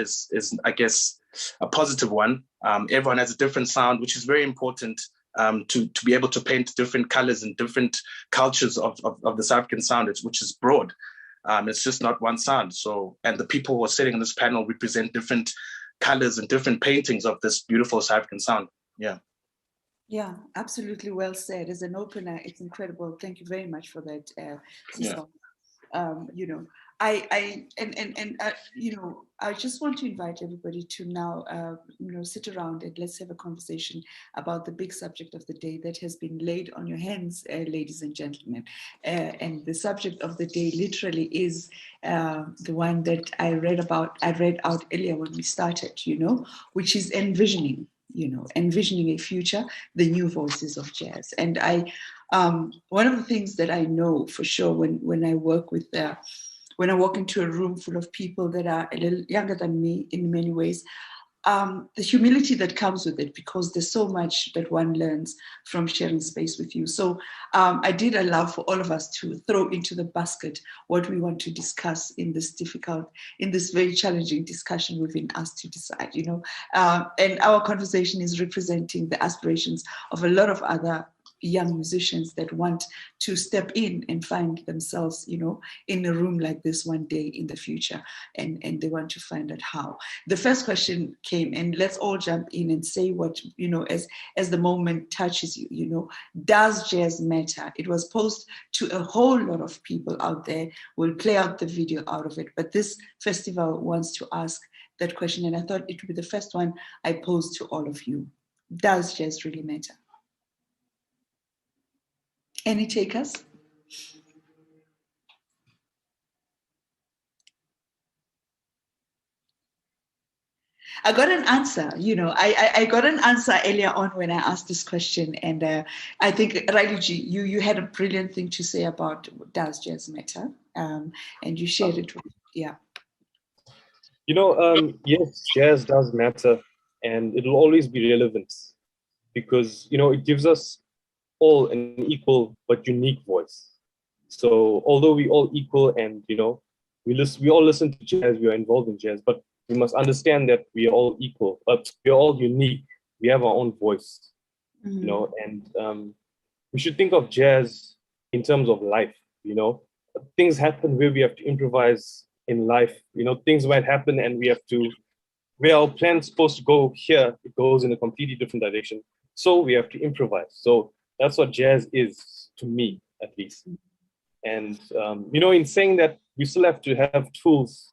I guess a positive one. Everyone has a different sound, which is very important to be able to paint different colors and different cultures of the South African sound, which is broad. It's just not one sound. So, and the people who are sitting in this panel represent different colors and different paintings of this beautiful South African sound. Yeah. Yeah, absolutely well said. As an opener, it's incredible. Thank you very much for that, Sisonke. I just want to invite everybody to now, sit around and let's have a conversation about the big subject of the day that has been laid on your hands, ladies and gentlemen. And the subject of the day literally is the one that I read out earlier when we started, which is envisioning a future, the new voices of jazz. And one of the things that I know for sure when I work with when I walk into a room full of people that are a little younger than me in many ways, the humility that comes with it, because there's so much that one learns from sharing space with you. So I did allow for all of us to throw into the basket what we want to discuss in this very challenging discussion we've been asked to decide, and our conversation is representing the aspirations of a lot of other young musicians that want to step in and find themselves, in a room like this one day in the future, and they want to find out how. The first question came, and let's all jump in and say what, as the moment touches you, does jazz matter? It was posed to a whole lot of people out there. We'll play out the video out of it, but this festival wants to ask that question, and I thought it would be the first one I posed to all of you. Does jazz really matter? Any takers? I got an answer, I got an answer earlier on when I asked this question, and I think, Railiji, you had a brilliant thing to say about does jazz matter, and you shared it with, yeah. Yes, jazz does matter, and it'll always be relevant because, it gives us all an equal but unique voice. So although we all equal and, we all listen to jazz, we are involved in jazz, but we must understand that we are all equal, but we are all unique. We have our own voice, and we should think of jazz in terms of life, Things happen where we have to improvise in life, things might happen and we have to, where our plan's supposed to go here, it goes in a completely different direction. So we have to improvise. So that's what jazz is to me, at least. And, in saying that, we still have to have tools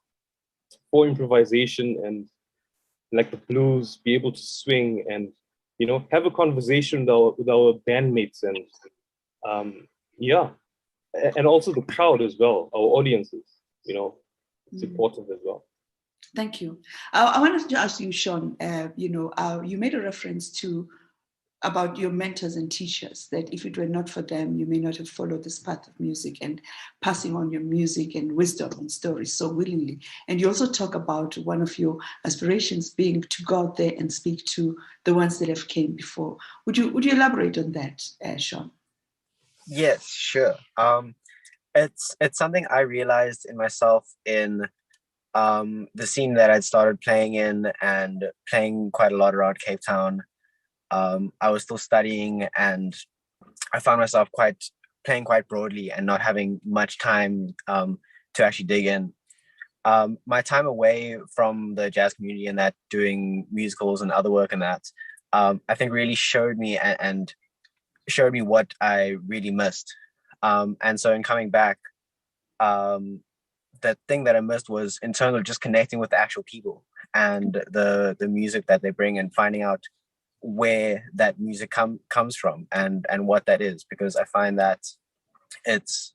for improvisation and, like the blues, be able to swing and, have a conversation with our bandmates and, and also the crowd as well, our audiences, it's important as well. Thank you. I wanted to ask you, Sean, you made a reference to about your mentors and teachers, that if it were not for them, you may not have followed this path of music and passing on your music and wisdom and stories so willingly. And you also talk about one of your aspirations being to go out there and speak to the ones that have came before. Would you elaborate on that, Sean? Yes, sure. It's something I realized in myself in the scene that I'd started playing in and playing quite a lot around Cape Town. I was still studying and I found myself playing quite broadly and not having much time to actually dig in. My time away from the jazz community and that, doing musicals and other work and that, I think really showed me what I really missed. And so in coming back, the thing that I missed was in terms of just connecting with the actual people and the music that they bring and finding out where that music comes from and what that is, because I find that it's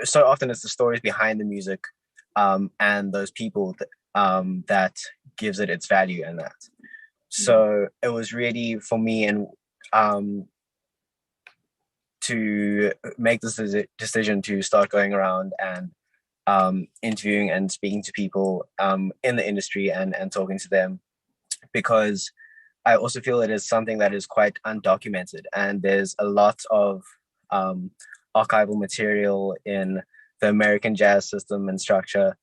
so often it's the stories behind the music and those people that gives it its value and that. So it was really for me and to make this decision to start going around and interviewing and speaking to people in the industry and talking to them, because I also feel it is something that is quite undocumented, and there's a lot of archival material in the American jazz system and structure.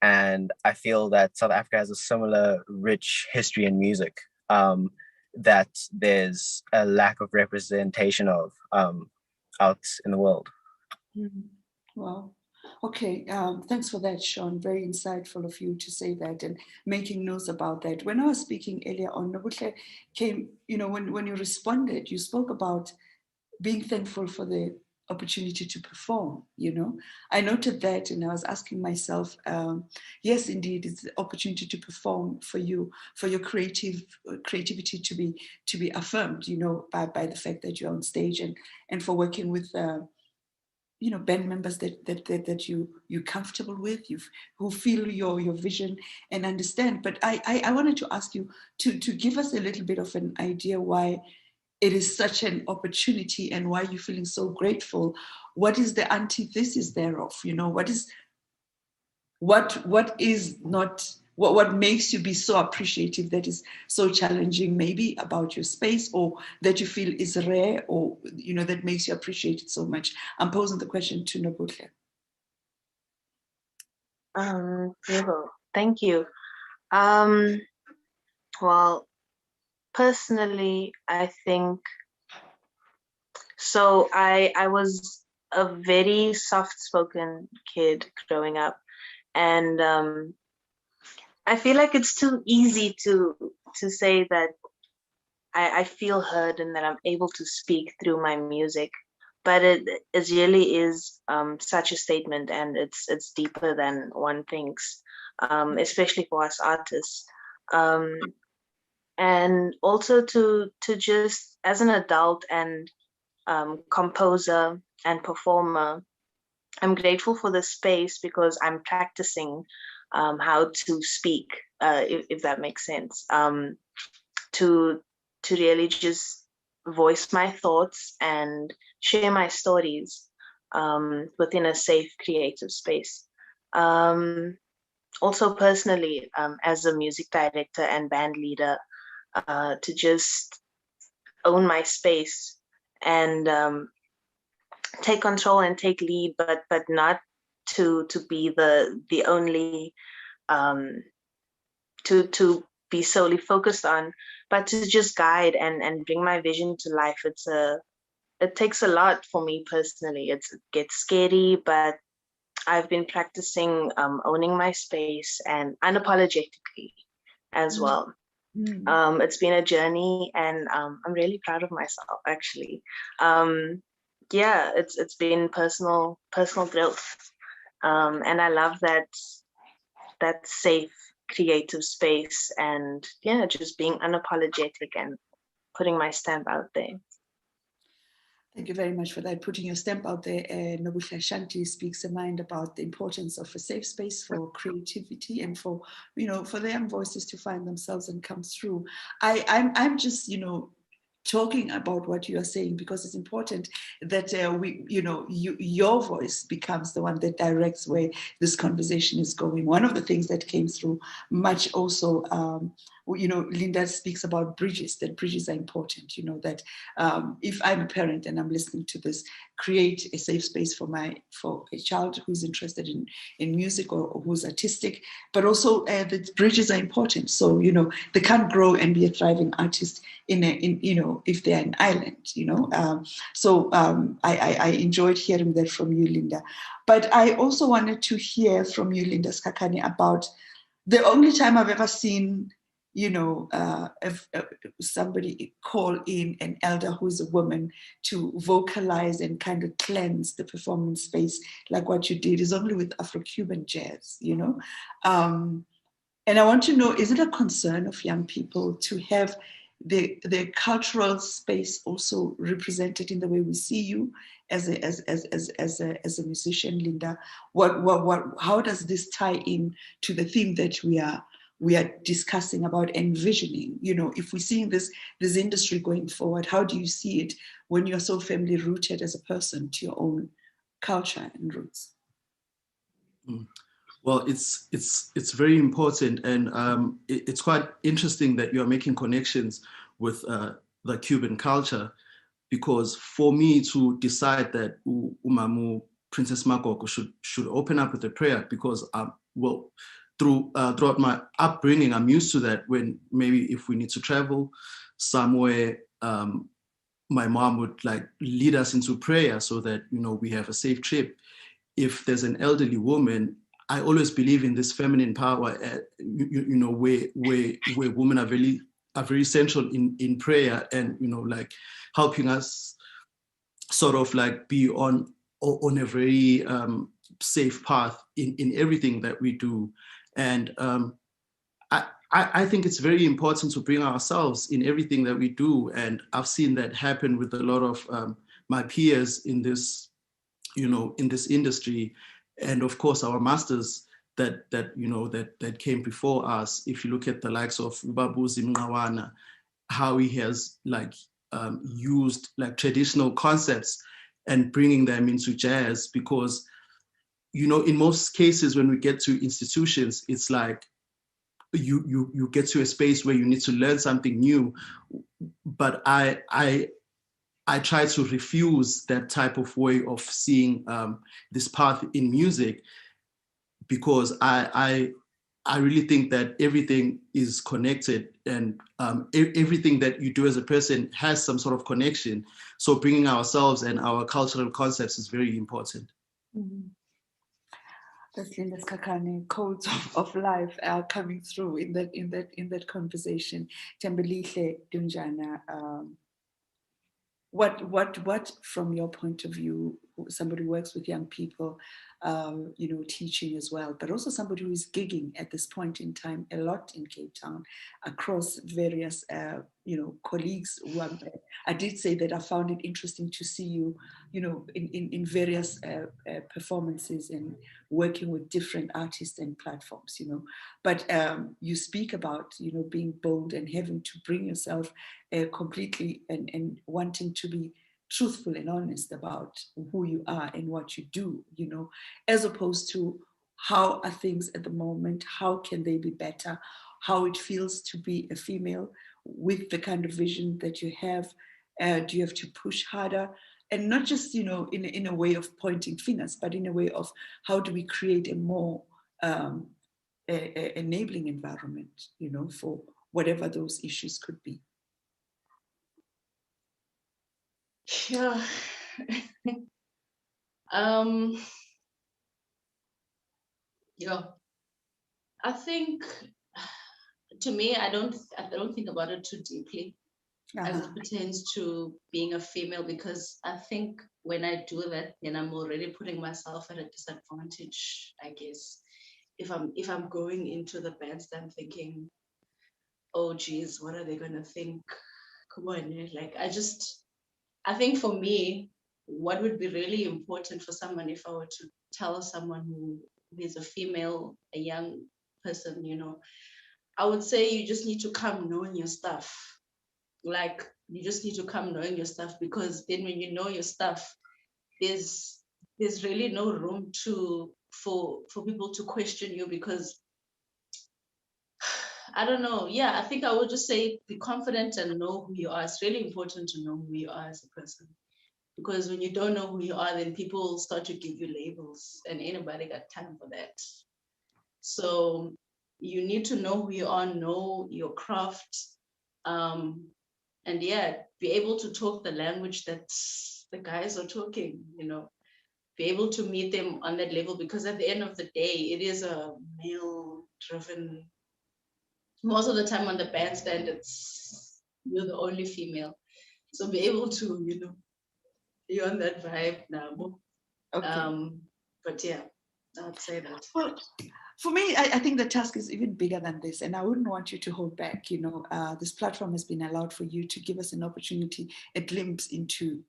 And I feel that South Africa has a similar rich history in music that there's a lack of representation of out in the world. Wow. Okay, thanks for that, Sean. Very insightful of you to say that and making notes about that. When I was speaking earlier on, Nobuhle came, when you responded, you spoke about being thankful for the opportunity to perform, I noted that and I was asking myself, yes, indeed, it's the opportunity to perform for you, for your creativity to be affirmed, by the fact that you're on stage and for working with band members that you're comfortable with, who feel your vision and understand. But I wanted to ask you to give us a little bit of an idea why it is such an opportunity and why you're feeling so grateful. What is the antithesis thereof? What is not what makes you be so appreciative that is so challenging maybe about your space, or that you feel is rare, or that makes you appreciate it so much? I'm posing the question to Nobuhle. Thank you. Well, personally, I think so. I was a very soft-spoken kid growing up, and I feel like it's too easy to say that I feel heard and that I'm able to speak through my music, but it really is such a statement, and it's deeper than one thinks, especially for us artists. And also to just, as an adult and composer and performer, I'm grateful for the space because I'm practicing how to speak, if that makes sense, to really just voice my thoughts and share my stories within a safe, creative space. Also personally, as a music director and band leader, to just own my space and take control and take lead, but not to be the only to be solely focused on, but to just guide and bring my vision to life. It takes a lot for me personally. It gets scary, but I've been practicing owning my space and unapologetically as well. It's been a journey, and I'm really proud of myself, actually. Yeah, it's been personal growth, and I love that safe, creative space, and just being unapologetic and putting my stamp out there. Thank you very much for that, putting your stamp out there. Nobuhle Ashanti speaks a mind about the importance of a safe space for creativity and for the young voices to find themselves and come through. I'm just talking about what you are saying because it's important that your voice becomes the one that directs where this conversation is going. One of the things that came through much also, Linda speaks about bridges, that bridges are important, that if I'm a parent and I'm listening to this, create a safe space for a child who's interested in music or who's artistic, but also the bridges are important. So, they can't grow and be a thriving artist if they're an island, So I enjoyed hearing that from you, Linda. But I also wanted to hear from you, Linda Sikhakhane, about the only time I've ever seen somebody call in an elder who's a woman to vocalize and kind of cleanse the performance space like what you did is only with Afro-Cuban jazz, And I want to know, is it a concern of young people to have the cultural space also represented in the way we see you as a musician, Linda? How does this tie in to the theme that we are discussing about envisioning? If we're seeing this industry going forward, how do you see it when you're so firmly rooted as a person to your own culture and roots? Well, it's very important, and it's quite interesting that you're making connections with the Cuban culture, because for me to decide that Umamu Princess Makoko should open up with a prayer, because throughout my upbringing, I'm used to that. When maybe if we need to travel somewhere, my mom would lead us into prayer so that we have a safe trip. If there's an elderly woman, I always believe in this feminine power, where women are very central in prayer, and helping us sort of be on a very safe path in everything that we do. And I think it's very important to bring ourselves in everything that we do, and I've seen that happen with a lot of my peers in this industry. And of course, our masters that came before us. If you look at the likes of Ubabuzi Mngqawana, how he has used traditional concepts and bringing them into jazz, because in most cases when we get to institutions, it's you get to a space where you need to learn something new. But I try to refuse that type of way of seeing this path in music, because I really think that everything is connected, and everything that you do as a person has some sort of connection. So bringing ourselves and our cultural concepts is very important. Mm-hmm. That's Linda Sikhakhane, codes of life are coming through in that conversation. Thembililhe Dunjana, what from your point of view, somebody who works with young people, teaching as well, but also somebody who is gigging at this point in time a lot in Cape Town across various, colleagues who I did say that I found it interesting to see you, in various performances and working with different artists and platforms, but you speak about, being bold and having to bring yourself completely and wanting to be truthful and honest about who you are and what you do, as opposed to how are things at the moment, how can they be better, how it feels to be a female with the kind of vision that you have. Do you have to push harder? And not just, in a way of pointing fingers, but in a way of how do we create a more enabling environment, for whatever those issues could be. Sure. I think, to me, I don't think about it too deeply as it pertains to being a female, because I think when I do that, then I'm already putting myself at a disadvantage, I guess. If I'm going into the bandstand thinking, oh geez, what are they gonna think? Come on, I think for me, what would be really important for someone, if I were to tell someone who is a female, a young person, I would say you just need to come knowing your stuff. Like, you just need to come knowing your stuff, because then when you know your stuff, there's really no room for people to question you, because I don't know. Yeah, I think I would just say be confident and know who you are. It's really important to know who you are as a person, because when you don't know who you are, then people start to give you labels, and anybody got time for that. So you need to know who you are, know your craft, and be able to talk the language that the guys are talking, be able to meet them on that level, because at the end of the day, it is a male-driven. Most of the time on the bandstand, you're the only female. So be able to, be on that vibe now. Okay. But yeah, I'd say that. Well, for me, I think the task is even bigger than this, and I wouldn't want you to hold back. This platform has been allowed for you to give us an opportunity, a glimpse into,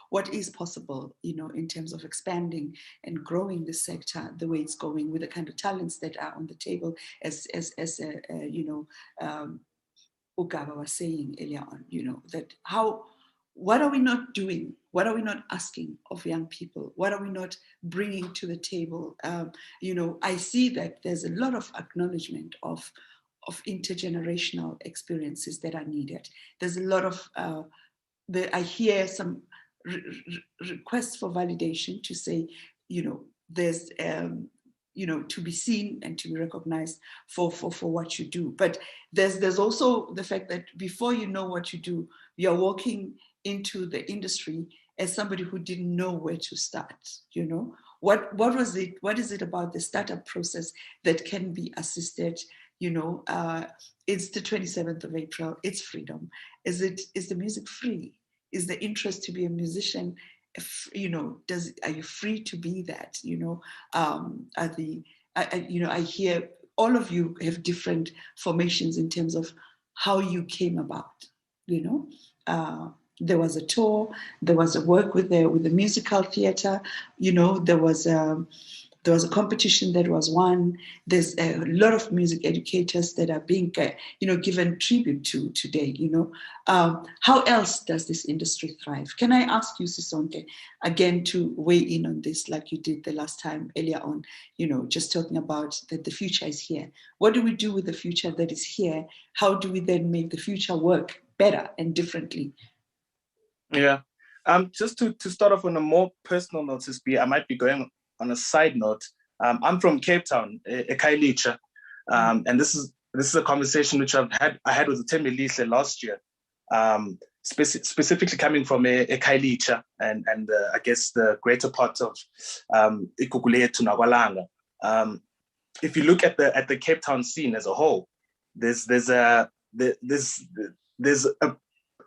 what is possible, in terms of expanding and growing the sector the way it's going, with the kind of talents that are on the table, as Ugaba was saying earlier on, what are we not doing? What are we not asking of young people? What are we not bringing to the table? I see that there's a lot of acknowledgement of intergenerational experiences that are needed. There's a lot of, I hear some requests for validation to say, there's, to be seen and to be recognized for what you do. But there's also the fact that before you know what you do, you're walking into the industry as somebody who didn't know where to start. What was it? What is it about the startup process that can be assisted? It's the 27th of April. It's freedom. Is the music free? Is the interest to be a musician? Are you free to be that? I hear all of you have different formations in terms of how you came about. There was a tour, there was a work with the musical theater, there was there was a competition that was won. There's a lot of music educators that are being, given tribute to today. How else does this industry thrive? Can I ask you, Sisonke, again to weigh in on this, like you did the last time earlier on? Just talking about that the future is here. What do we do with the future that is here? How do we then make the future work better and differently? Yeah. Just to start off on a more personal note, I might be going on a side note. I'm from Cape Town, eKhayelitsha, and this is a conversation which I had with Thembililhe last year, specifically coming from eKhayelitsha and I guess the greater part of Igugulethu naKwaLanga. If you look at the Cape Town scene as a whole, there's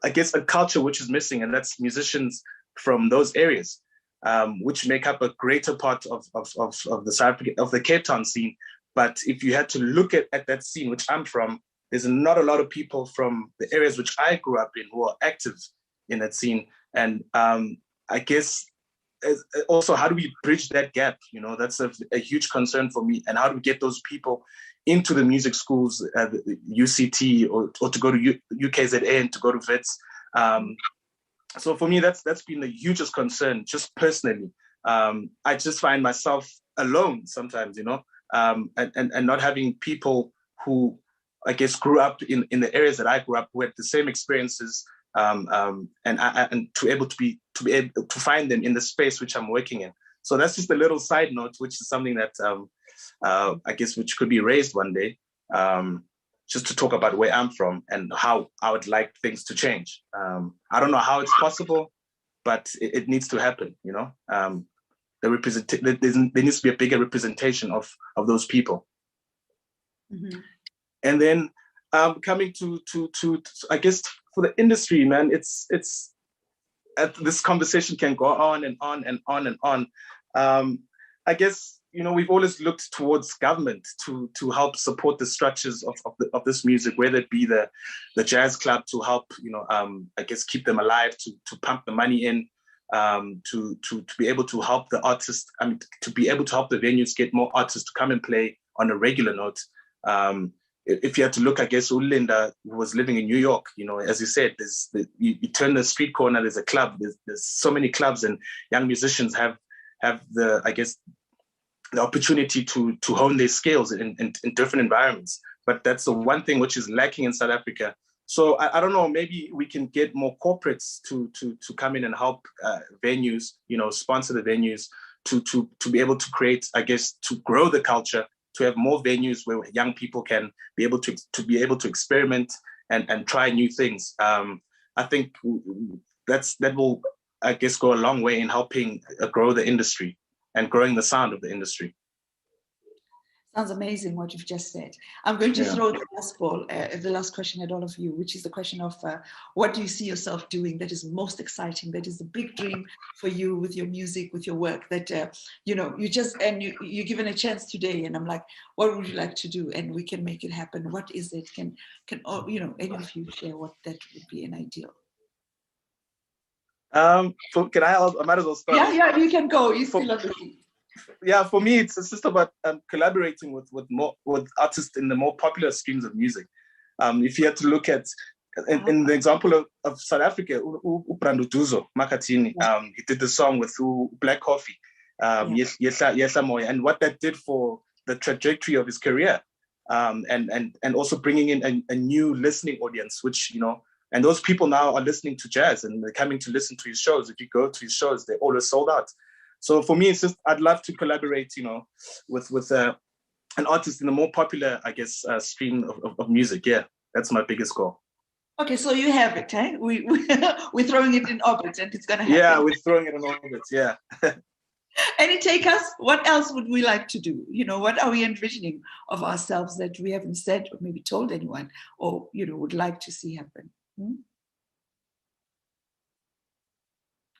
I guess a culture which is missing, and that's musicians from those areas, which make up a greater part of the South Africa, of the Cape Town scene. But if you had to look at that scene, which I'm from, there's not a lot of people from the areas which I grew up in who are active in that scene. And I guess also, how do we bridge that gap? That's a huge concern for me. And how do we get those people into the music schools, the UCT, or to go to UKZA and to go to VETS? So for me, that's been the hugest concern, just personally. I just find myself alone sometimes, and not having people who, I guess, grew up in the areas that I grew up, who had the same experiences, and to be able to find them in the space which I'm working in. So that's just a little side note, which is something that I guess which could be raised one day, just to talk about where I'm from and how I would like things to change. I don't know how it's possible, but it needs to happen. There needs to be a bigger representation of those people. Mm-hmm. And then coming to I guess for the industry, man, it's this conversation can go on and on and on and on. I guess we've always looked towards government to help support the structures of this music, whether it be the jazz club to help I guess keep them alive, to pump the money in, to be able to help the artists. To be able to help the venues get more artists to come and play on a regular note. If you had to look, I guess Linda, who was living in New York, as you said, you turn the street corner, there's a club. There's so many clubs, and young musicians have the, I guess, the opportunity to hone their skills in different environments. But that's the one thing which is lacking in South Africa. So I don't know, maybe we can get more corporates to come in and help venues, sponsor the venues to be able to create, I guess, to grow the culture, to have more venues where young people can be able to experiment and try new things. I think that will, I guess, go a long way in helping grow the industry and growing the sound of the industry. Sounds amazing what you've just said. I'm going to throw the last question at all of you, which is the question of what do you see yourself doing that is most exciting, that is a big dream for you with your music, with your work, that you're given a chance today, and I'm like, what would you like to do? And we can make it happen. What is it? Can any of you share what that would be an ideal? Can I might as well start. Yeah, you can go. You still have the seat. Yeah, for me, it's just about collaborating with artists in the more popular streams of music. If you had to look at, in the example of South Africa, Brenda Sisane, he did the song with Black Coffee, Yehla Moya, and what that did for the trajectory of his career, and also bringing in a new listening audience, which and those people now are listening to jazz and they're coming to listen to his shows. If you go to his shows, they're always sold out. So for me, it's just, I'd love to collaborate, with an artist in a more popular, I guess, stream of music. Yeah, that's my biggest goal. Okay, so you have it, eh? We're throwing it in orbit and it's going to happen. Yeah, we're throwing it in orbit, yeah. Any takers? What else would we like to do? What are we envisioning of ourselves that we haven't said or maybe told anyone or, would like to see happen?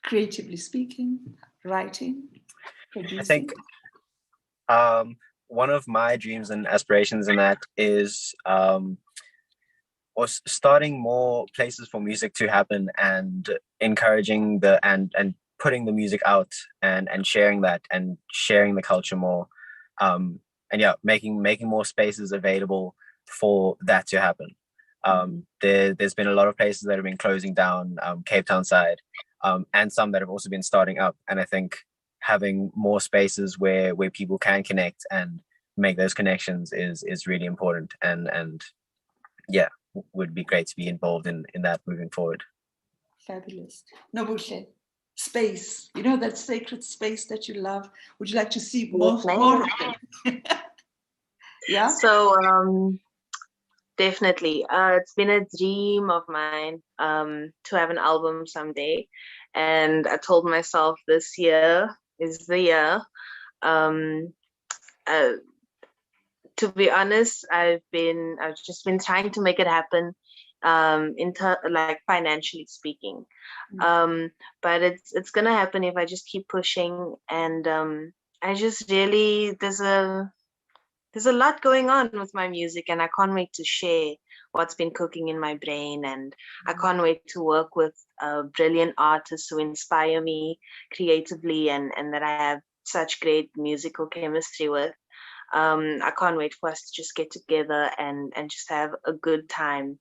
Creatively speaking, writing, producing? I think one of my dreams and aspirations in that is starting more places for music to happen and encouraging and putting the music out and sharing that and sharing the culture more, and yeah, making more spaces available for that to happen. There's been a lot of places that have been closing down, Cape Town side, and some that have also been starting up. And I think having more spaces where people can connect and make those connections is really important. And yeah, would be great to be involved in that moving forward. Fabulous. Nobuhle, space, you know, that sacred space that you love. Would you like to see more of it? Yeah. So definitely, it's been a dream of mine to have an album someday, and I told myself this year is the year. To be honest, I've just been trying to make it happen, like financially speaking. But it's gonna happen if I just keep pushing. And I just really there's a lot going on with my music, and I can't wait to share what's been cooking in my brain. And I can't wait to work with brilliant artists who inspire me creatively, and that I have such great musical chemistry with. I can't wait for us to just get together and just have a good time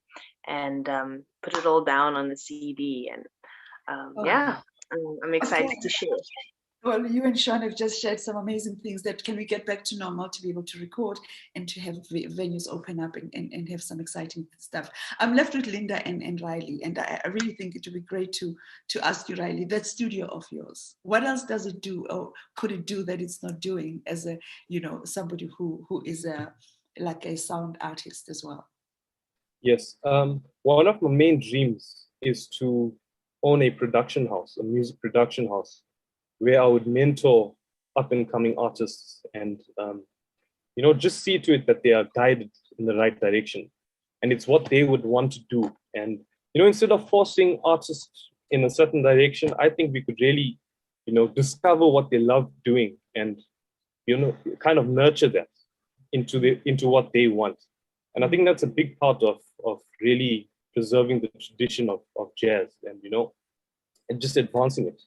and put it all down on the CD. And yeah, I'm excited to share. Well, you and Sean have just shared some amazing things that can we get back to normal to be able to record and to have venues open up and have some exciting stuff. I'm left with Linda and Riley, and I really think it would be great to ask you, Riley, that studio of yours, what else does it do, or could it do that it's not doing as a, you know, somebody who is like a sound artist as well? Yes, one of my main dreams is to own a production house, a music production house, where I would mentor up and coming artists and, you know, just see to it that they are guided in the right direction. And it's what they would want to do. And, you know, instead of forcing artists in a certain direction, I think we could really, you know, discover what they love doing and, you know, kind of nurture that into what they want. And I think that's a big part of really preserving the tradition of jazz and, you know, and just advancing it.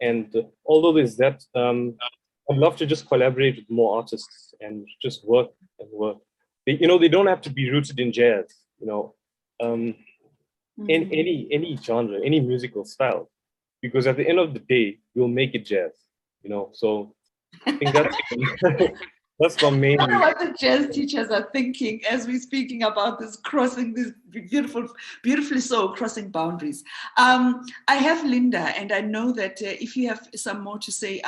And although there's that, I'd love to just collaborate with more artists and just work and work. You know, they don't have to be rooted in jazz, you know, in any genre, any musical style, because at the end of the day, we'll make it jazz, you know. So I think that's my main. I don't know what the jazz teachers are thinking as we're speaking about this, crossing this beautifully so, crossing boundaries. I have Linda, and I know that if you have some more to say,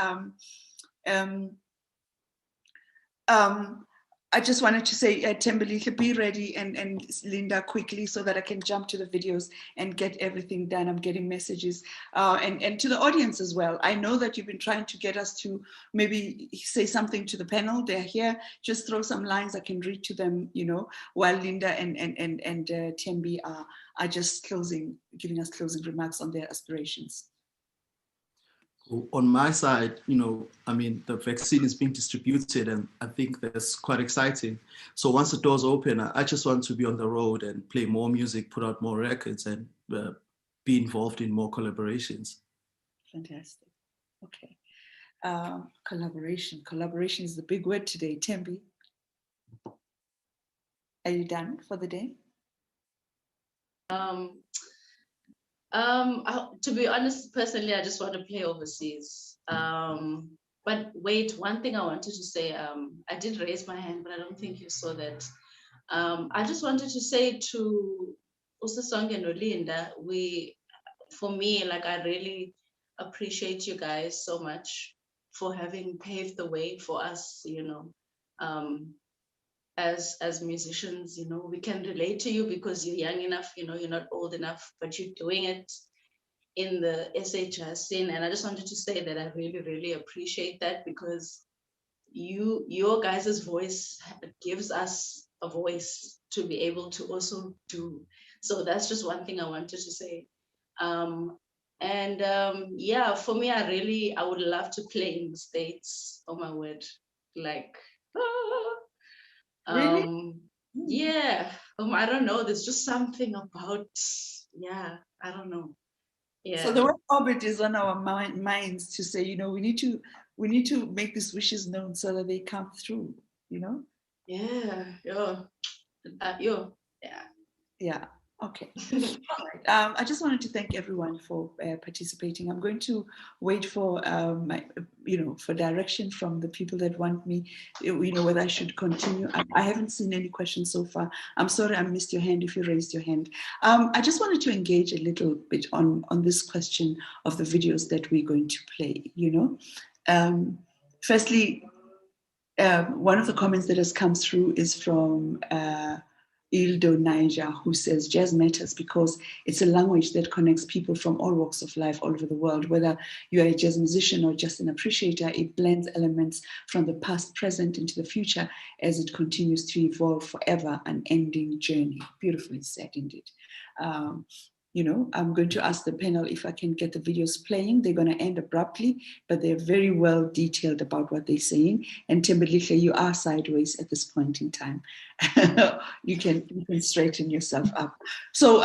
I just wanted to say, Thembililhe, be ready, and Linda quickly, so that I can jump to the videos and get everything done. I'm getting messages, and to the audience as well. I know that you've been trying to get us to maybe say something to the panel. They're here. Just throw some lines. I can read to them, you know, while Linda and Thembi are just giving us closing remarks on their aspirations. On my side, you know, I mean, the vaccine is being distributed, and I think that's quite exciting. So once the doors open, I just want to be on the road and play more music, put out more records, and be involved in more collaborations. Fantastic. Okay. Collaboration is the big word today. Thembi, are you done for the day? To be honest, personally, I just want to play overseas. But wait, one thing I wanted to say, I did raise my hand, but I don't think you saw that. I just wanted to say to Sisonke and Linda, for me, like, I really appreciate you guys so much for having paved the way for us, you know, as musicians. You know, we can relate to you because you're young enough, you know, you're not old enough, but you're doing it in the SHS scene. And I just wanted to say that I really, really appreciate that, because your guys' voice gives us a voice to be able to also do. So that's just one thing I wanted to say. Yeah, for me, I would love to play in the States. Oh my word, like, Really? yeah, I don't know, there's just something about, yeah, I don't know, Yeah. So the word orbit is on our minds to say, you know, we need to make these wishes known so that they come through, you know? Yeah. Yeah. Okay. All right. I just wanted to thank everyone for participating. I'm going to wait for for direction from the people that want me, whether I should continue. I haven't seen any questions so far. I'm sorry I missed your hand if you raised your hand. I just wanted to engage a little bit on this question of the videos that we're going to play. Firstly, one of the comments that has come through is from Ildo Niger, who says jazz matters because it's a language that connects people from all walks of life all over the world. Whether you are a jazz musician or just an appreciator, it blends elements from the past, present into the future as it continues to evolve forever, an ending journey. Beautifully said indeed. I'm going to ask the panel if I can get the videos playing. They're going to end abruptly, but they're very well detailed about what they're saying. And Thembililhe, you are sideways at this point in time. you can straighten yourself up. So,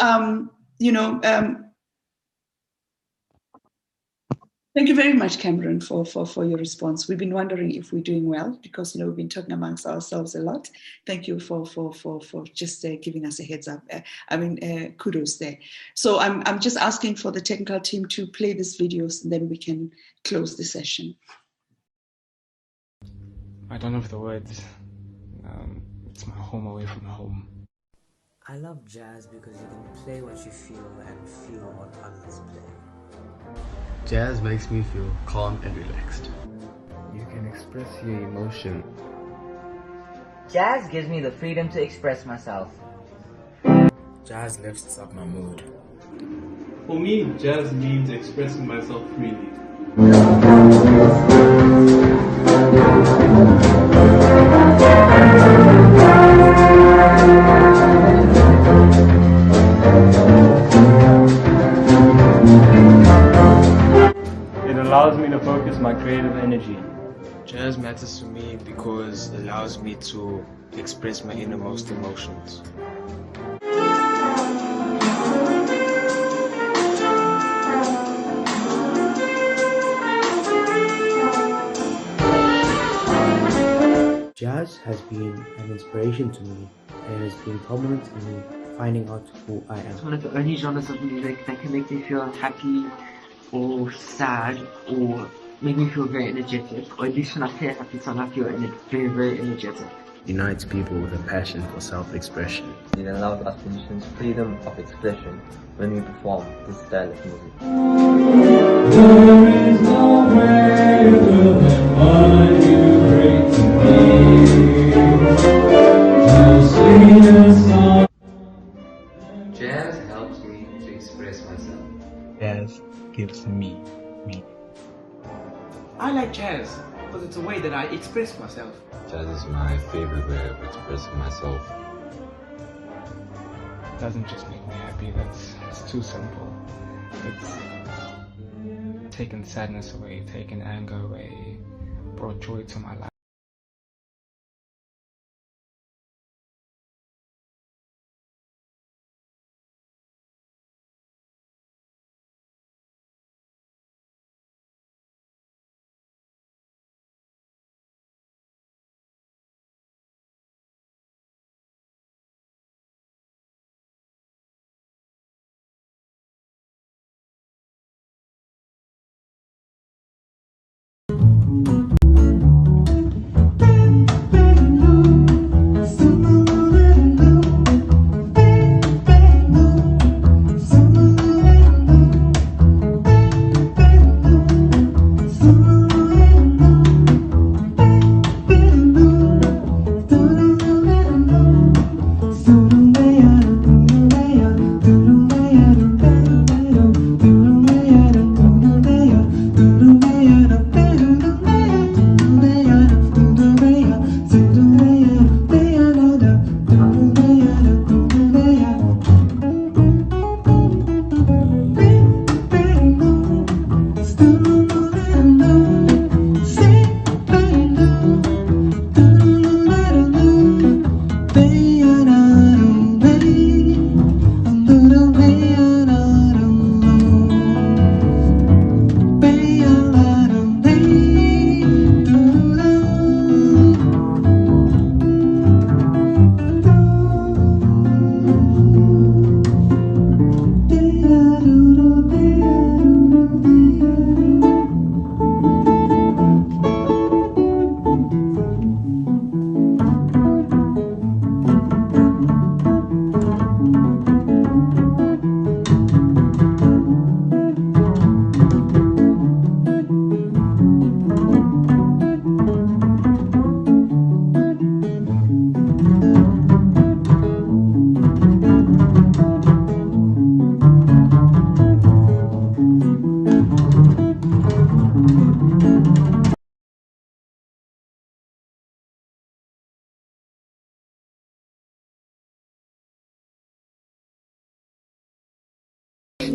thank you very much, Cameron, for your response. We've been wondering if we're doing well because we've been talking amongst ourselves a lot. Thank you for just giving us a heads up. Kudos there. So I'm just asking for the technical team to play these videos, and then we can close the session. I don't know the words. It's my home away from home. I love jazz because you can play what you feel and feel what others play. Jazz makes me feel calm and relaxed. You can express your emotion. Jazz gives me the freedom to express myself. Jazz lifts up my mood. For me, jazz means expressing myself freely. It allows me to focus my creative energy. Jazz matters to me because it allows me to express my innermost emotions. Jazz has been an inspiration to me and has been prominent in me finding out who I am. It's one of the only genres of music that can make me feel happy or sad or make me feel very energetic, or at least when I play a happy song I feel very, very energetic. Unites people with a passion for self-expression. It allows us musicians freedom of expression when we perform this style of music. There is no greater than what you bring to me. To sing a song. Jazz helps me to express myself. Jazz gives me meaning. I like jazz because it's a way that I express myself. Jazz is my favorite way of expressing myself. It doesn't just make me happy, it's too simple. It's taken sadness away, taken anger away, brought joy to my life.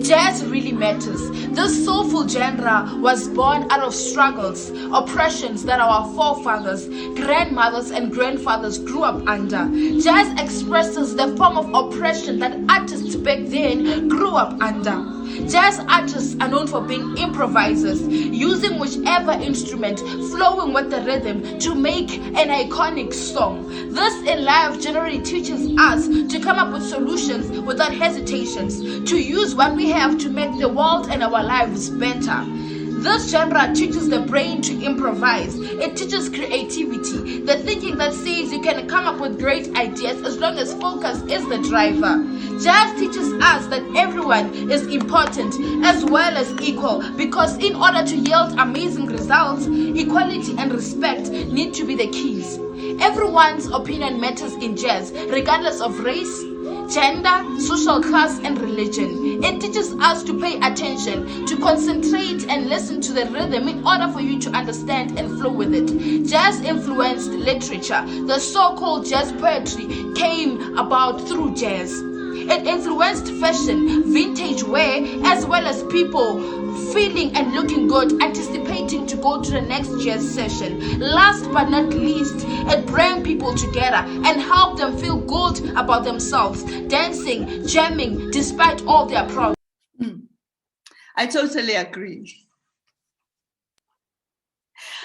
Jazz really matters. This soulful genre was born out of struggles, oppressions that our forefathers, grandmothers, and grandfathers grew up under. Jazz expresses the form of oppression that artists back then grew up under. Jazz artists are known for being improvisers, using whichever instrument, flowing with the rhythm to make an iconic song. This in life generally teaches us to come up with solutions without hesitations, to use what we have to make the world and our lives better. This genre teaches the brain to improvise. It teaches creativity, the thinking that says you can come up with great ideas as long as focus is the driver. Jazz teaches us that everyone is important as well as equal, because in order to yield amazing results, equality and respect need to be the keys. Everyone's opinion matters in jazz, regardless of race, gender, social class, and religion. It teaches us to pay attention, to concentrate and listen to the rhythm in order for you to understand and flow with it. Jazz influenced literature. The so-called jazz poetry came about through jazz. It influenced fashion, vintage wear, as well as people feeling and looking good, anticipating to go to the next jazz session. Last but not least, it brought people together and helped them feel good about themselves, dancing, jamming, despite all their problems. I totally agree.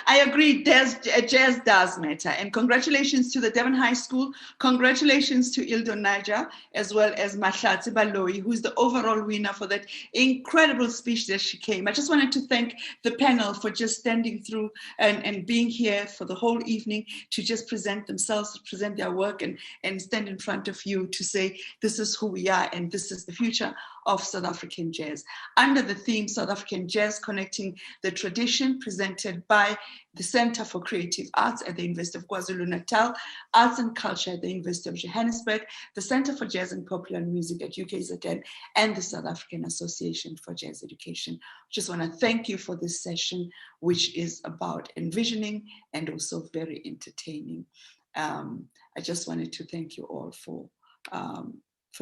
I agree, jazz does matter. And congratulations to the Devon High School. Congratulations to Ildo Naja, as well as Mahlatsi Baloyi, who's the overall winner for that incredible speech that she came. I just wanted to thank the panel for just standing through and being here for the whole evening to just present themselves, present their work, and stand in front of you to say, this is who we are and this is the future of South African jazz. Under the theme South African Jazz, Connecting the Tradition, presented by the Center for Creative Arts at the University of KwaZulu-Natal, Arts and Culture at the University of Johannesburg, the Center for Jazz and Popular Music at UKZN, and the South African Association for Jazz Education. Just want to thank you for this session, which is about envisioning and also very entertaining. I just wanted to thank you all for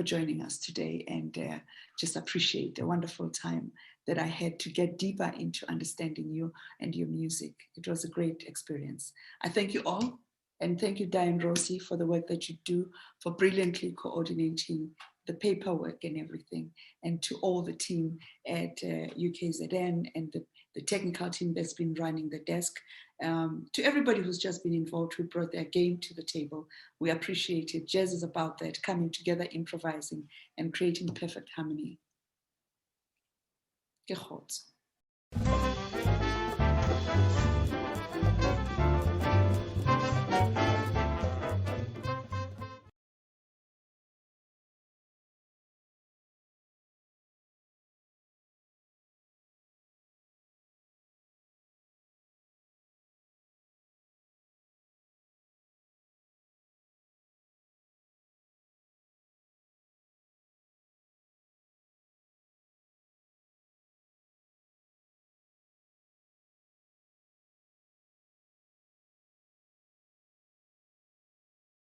joining us today, and just appreciate the wonderful time that I had to get deeper into understanding you and your music. It was a great experience. I thank you all, and thank you, Diane Rossi, for the work that you do, for brilliantly coordinating the paperwork and everything, and to all the team at UKZN and the technical team that's been running the desk. To everybody who's just been involved, who brought their game to the table. We appreciate it. Jazz is about that, coming together, improvising, and creating perfect harmony. Ge groot.